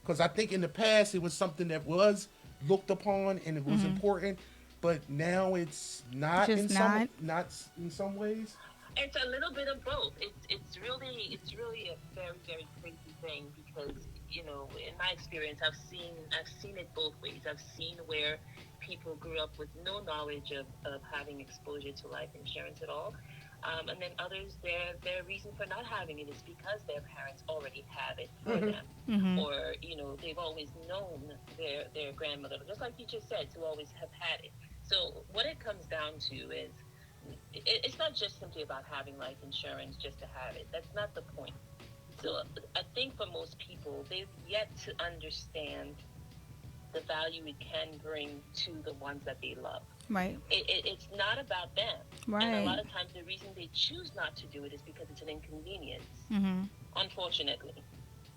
because I think in the past it was something that was looked upon and it was important, but now it's not Just in not in some ways. It's a little bit of both. It's really a very very crazy thing because in my experience I've seen it both ways. I've seen where people grew up with no knowledge of having exposure to life insurance at all, and then others their reason for not having it is because their parents already have it for them, or they've always known their grandmother, just like you just said, to always have had it. So what it comes down to is it's not just simply about having life insurance just to have it. That's not the point. So I think for most people, they've yet to understand the value it can bring to the ones that they love. Right. It's not about them. Right. And a lot of times the reason they choose not to do it is because it's an inconvenience, unfortunately.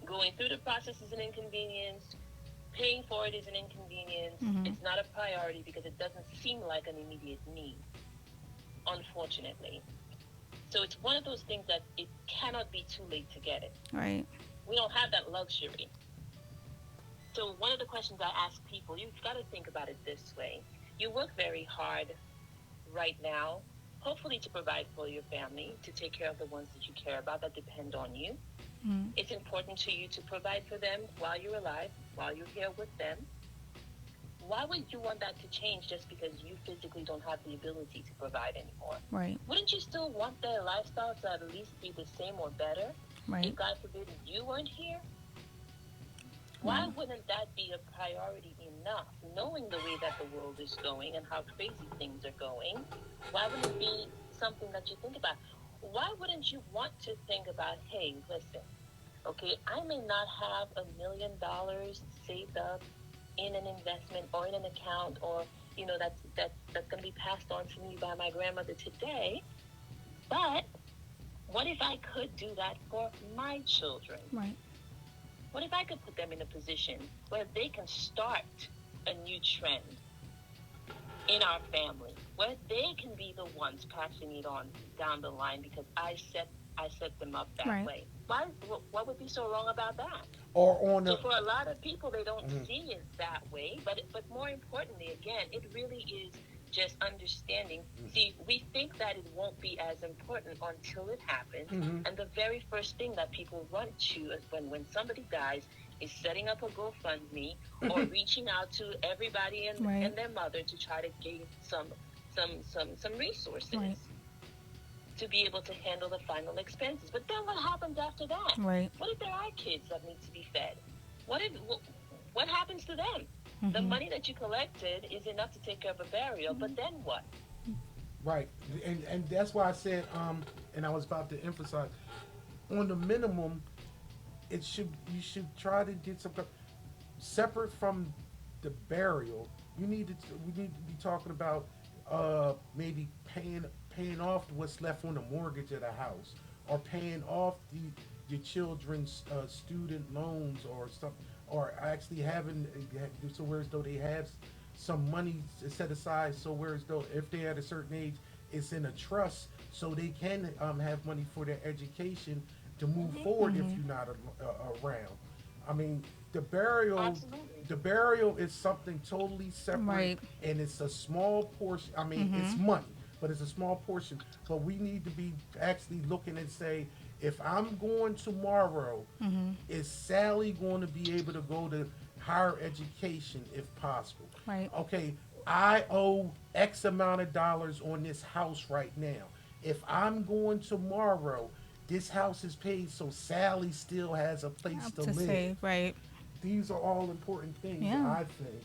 Going through the process is an inconvenience. Paying for it is an inconvenience. It's not a priority because it doesn't seem like an immediate need, unfortunately. So it's one of those things that it cannot be too late to get it. Right. We don't have that luxury. So one of the questions I ask people, you've got to think about it this way. You work very hard right now, hopefully to provide for your family, to take care of the ones that you care about that depend on you. It's important to you to provide for them while you're alive, while you're here with them. Why would you want that to change just because you physically don't have the ability to provide anymore? Right. Wouldn't you still want their lifestyle to at least be the same or better? Right. If God forbid you weren't here? Why wouldn't that be a priority enough? Knowing the way that the world is going and how crazy things are going, why wouldn't it be something that you think about? Why wouldn't you want to think about, hey, listen, okay, I may not have $1 million saved up in an investment or in an account, or that's going to be passed on to me by my grandmother today, but what if I could do that for my children? Right. What if I could put them in a position where they can start a new trend in our family, where they can be the ones passing it on down the line because I set them up that Right. way? What would be so wrong about that? Or on So the for a lot of people, they don't see it that way. But more importantly, again, it really is just understanding. See, we think that it won't be as important until it happens. And the very first thing that people run to is when somebody dies is setting up a GoFundMe or reaching out to everybody and their mother to try to gain some resources. Right. To be able to handle the final expenses. But then what happens after that? Right. What if there are kids that need to be fed? What happens to them? Mm-hmm. The money that you collected is enough to take care of a burial, but then what? Right, and that's why I said, and I was about to emphasize, on the minimum, you should try to get some separate from the burial. We need to be talking about maybe paying off what's left on the mortgage of the house, or paying off your children's student loans, or something, or actually having so whereas though they have some money set aside, so whereas though if they're at a certain age, it's in a trust, so they can have money for their education to move forward if you're not around. I mean, the burial, Absolutely. the burial is something totally separate, Right. and it's a small portion. I mean, it's money, but it's a small portion. But we need to be actually looking and say, if I'm going tomorrow, is Sally going to be able to go to higher education if possible? Right. Okay, I owe X amount of dollars on this house right now. If I'm going tomorrow, this house is paid, so Sally still has a place to live. Save, right. These are all important things, Yeah. I think.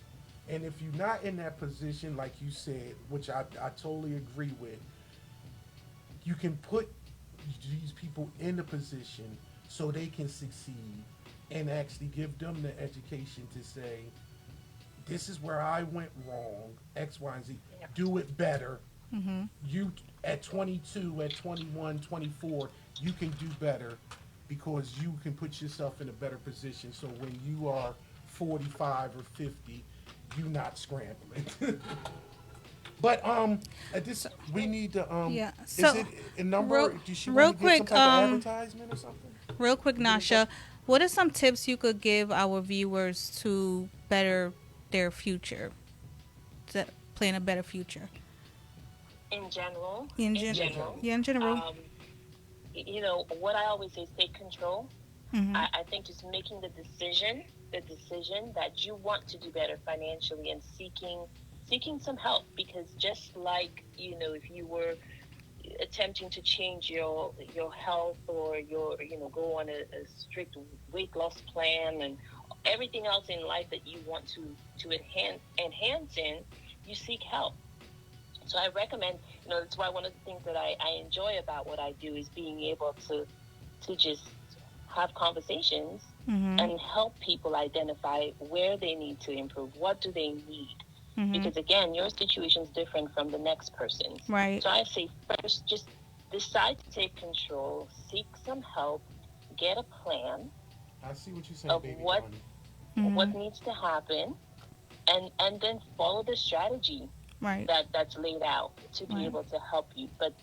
And if you're not in that position, like you said, which I totally agree with, you can put these people in a position so they can succeed, and actually give them the education to say, this is where I went wrong, X, Y, and Z. Yeah. Do it better. You, at 22, at 21, 24, you can do better, because you can put yourself in a better position, so when you are 45 or 50, you're not scrambling. But at this, we need to Yeah. Is So, it a number? Does she real want to get some quick, type of advertisement or something? Real quick, Nasha, what are some tips you could give our viewers to better their future, to plan a better future? In general, In general. Yeah, in general. You know, what I always say is take control. Mhm. I think just making the decision that you want to do better financially, and seeking some help, because just like, you know, if you were attempting to change your health, or go on a strict weight loss plan and everything else in life that you want to enhance in, you seek help. So I recommend, that's why one of the things that I enjoy about what I do is being able to just have conversations and help people identify where they need to improve, what do they need. Because again, your situation is different from the next person's. Right. So I say first, just decide to take control, seek some help, get a plan I see what you're saying, of baby. what Tony. needs to happen, and then follow the strategy Right. that's laid out to be Right. able to help you. But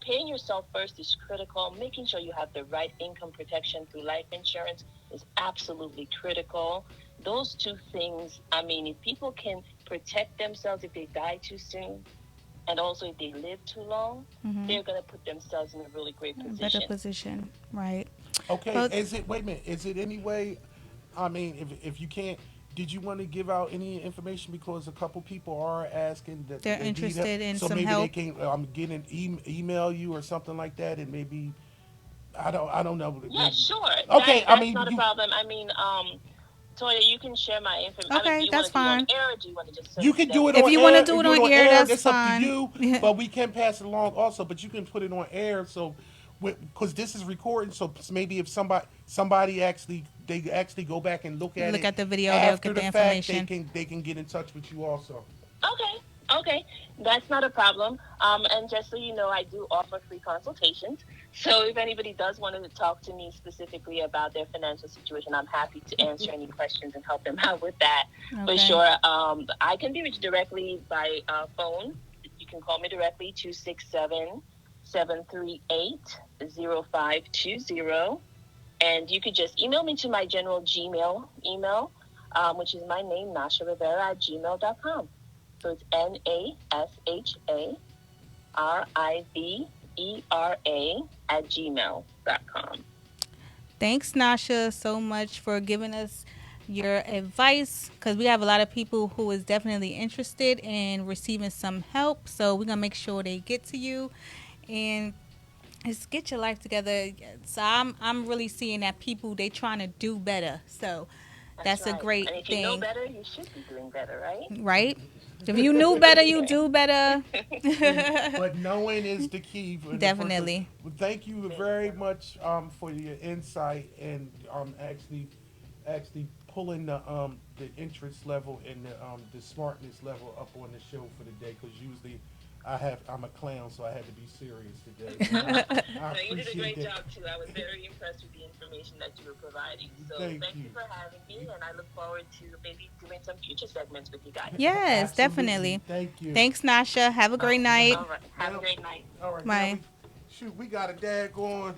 paying yourself first is critical. Making sure you have the right income protection through life insurance is absolutely critical. Those two things, I mean, if people can protect themselves if they die too soon, and also if they live too long, they're going to put themselves in a really great position. Better position. Right. Okay, But- wait a minute, is it any way, I mean, if you can't, did you want to give out any information, because a couple people are asking that They're they need interested in so some maybe help? they can get an email you or something like that, and maybe I don't know. Yeah, maybe- sure. Okay, That's I mean, not a you, problem. I mean, Toya, you can share my information. Okay, do you that's want to do it fine. on air, or do you want to just you can do it If on you air. wanna do it on air, that's up fine. to you. Yeah. But we can pass it along also. But you can put it on air, so because this is recording, so maybe if somebody actually go back and look at Look it at the video, they'll after get the the fact, information. they can get in touch with you also. Okay, that's not a problem. And just so you know, I do offer free consultations. So if anybody does want to talk to me specifically about their financial situation, I'm happy to answer any questions and help them out with that. For Okay. sure. I can be reached directly by phone. You can call me directly, 267-738-0520. And you could just email me to my general Gmail email, which is my name, nashaarivera@gmail.com. So it's NASHARIVERA@gmail.com. Thanks, Nasha, so much for giving us your advice, because we have a lot of people who is definitely interested in receiving some help. So we're gonna make sure they get to you, and just get your life together. So I'm really seeing that people, they trying to do better. So that's a right. great And if you know thing, better, you should be doing better, right? right? If you knew better, you do better. But knowing is the key. Definitely. Well, thank you very much for your insight and actually pulling the interest level and the smartness level up on the show for the day, because usually I'm a clown, so I had to be serious today. So I No, you did a appreciate great that. job too. I was very impressed with the information that you were providing. So Thank thank you you. for having me, and I look forward to maybe doing some future segments with you guys. Yes, Absolutely. definitely. Thank you. Thanks, Nasha. Have a great night. All right. Have a great night. All right. Bye. We got a daggone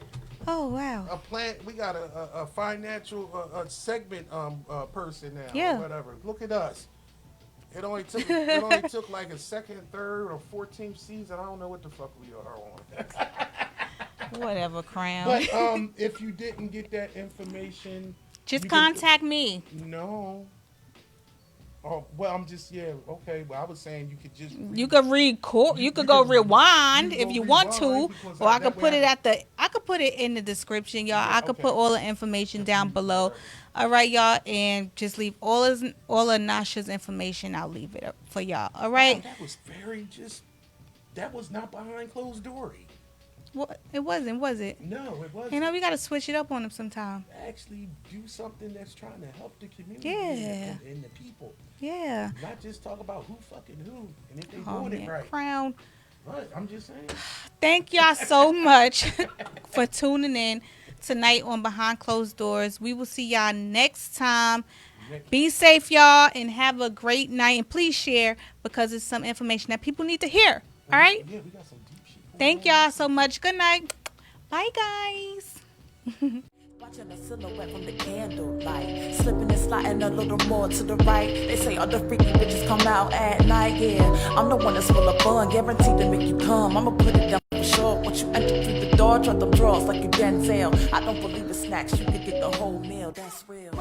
Oh, wow. a plant. We got a financial segment person now. Yeah. Or whatever. Look at us. It only took like a second, third, or 14th season. I don't know what the fuck we are on. Whatever, Crown. But if you didn't get that information, Just you can- contact me. No. Oh well, I'm just okay. Well, I was saying you could just You could record. You could go rewind if you want to, rewind, because or I that could way put I it can- I could put it in the description, y'all. Yeah, I could okay. put all the information down below. All right, y'all, and just leave all of Nasha's information. I'll leave it up for y'all. All right. That was that was not behind closed doors. What? It wasn't, was it? No, it wasn't. You know, we gotta switch it up on them sometime. Actually do something that's trying to help the community Yeah. and the people. Yeah. Not just talk about who fucking who and if they Oh doing man, it right. Crown. But I'm just saying. Thank y'all so much for tuning in tonight on Behind Closed Doors. We will see y'all next time. Be safe, y'all, and have a great night. And please share, because it's some information that people need to hear. All right? Yeah, we got some deep shit. Thank y'all so much. Good night. Bye, guys. Watching the silhouette from the candlelight, slipping and sliding a little more to the right. They say all the freaky bitches come out at night. Yeah, I'm the one that's full of fun, guaranteed to make you come. I'ma put it down for sure. Once you enter through the door, drop them drawers like you Denzel. I don't believe the snacks, you could get the whole meal. That's real.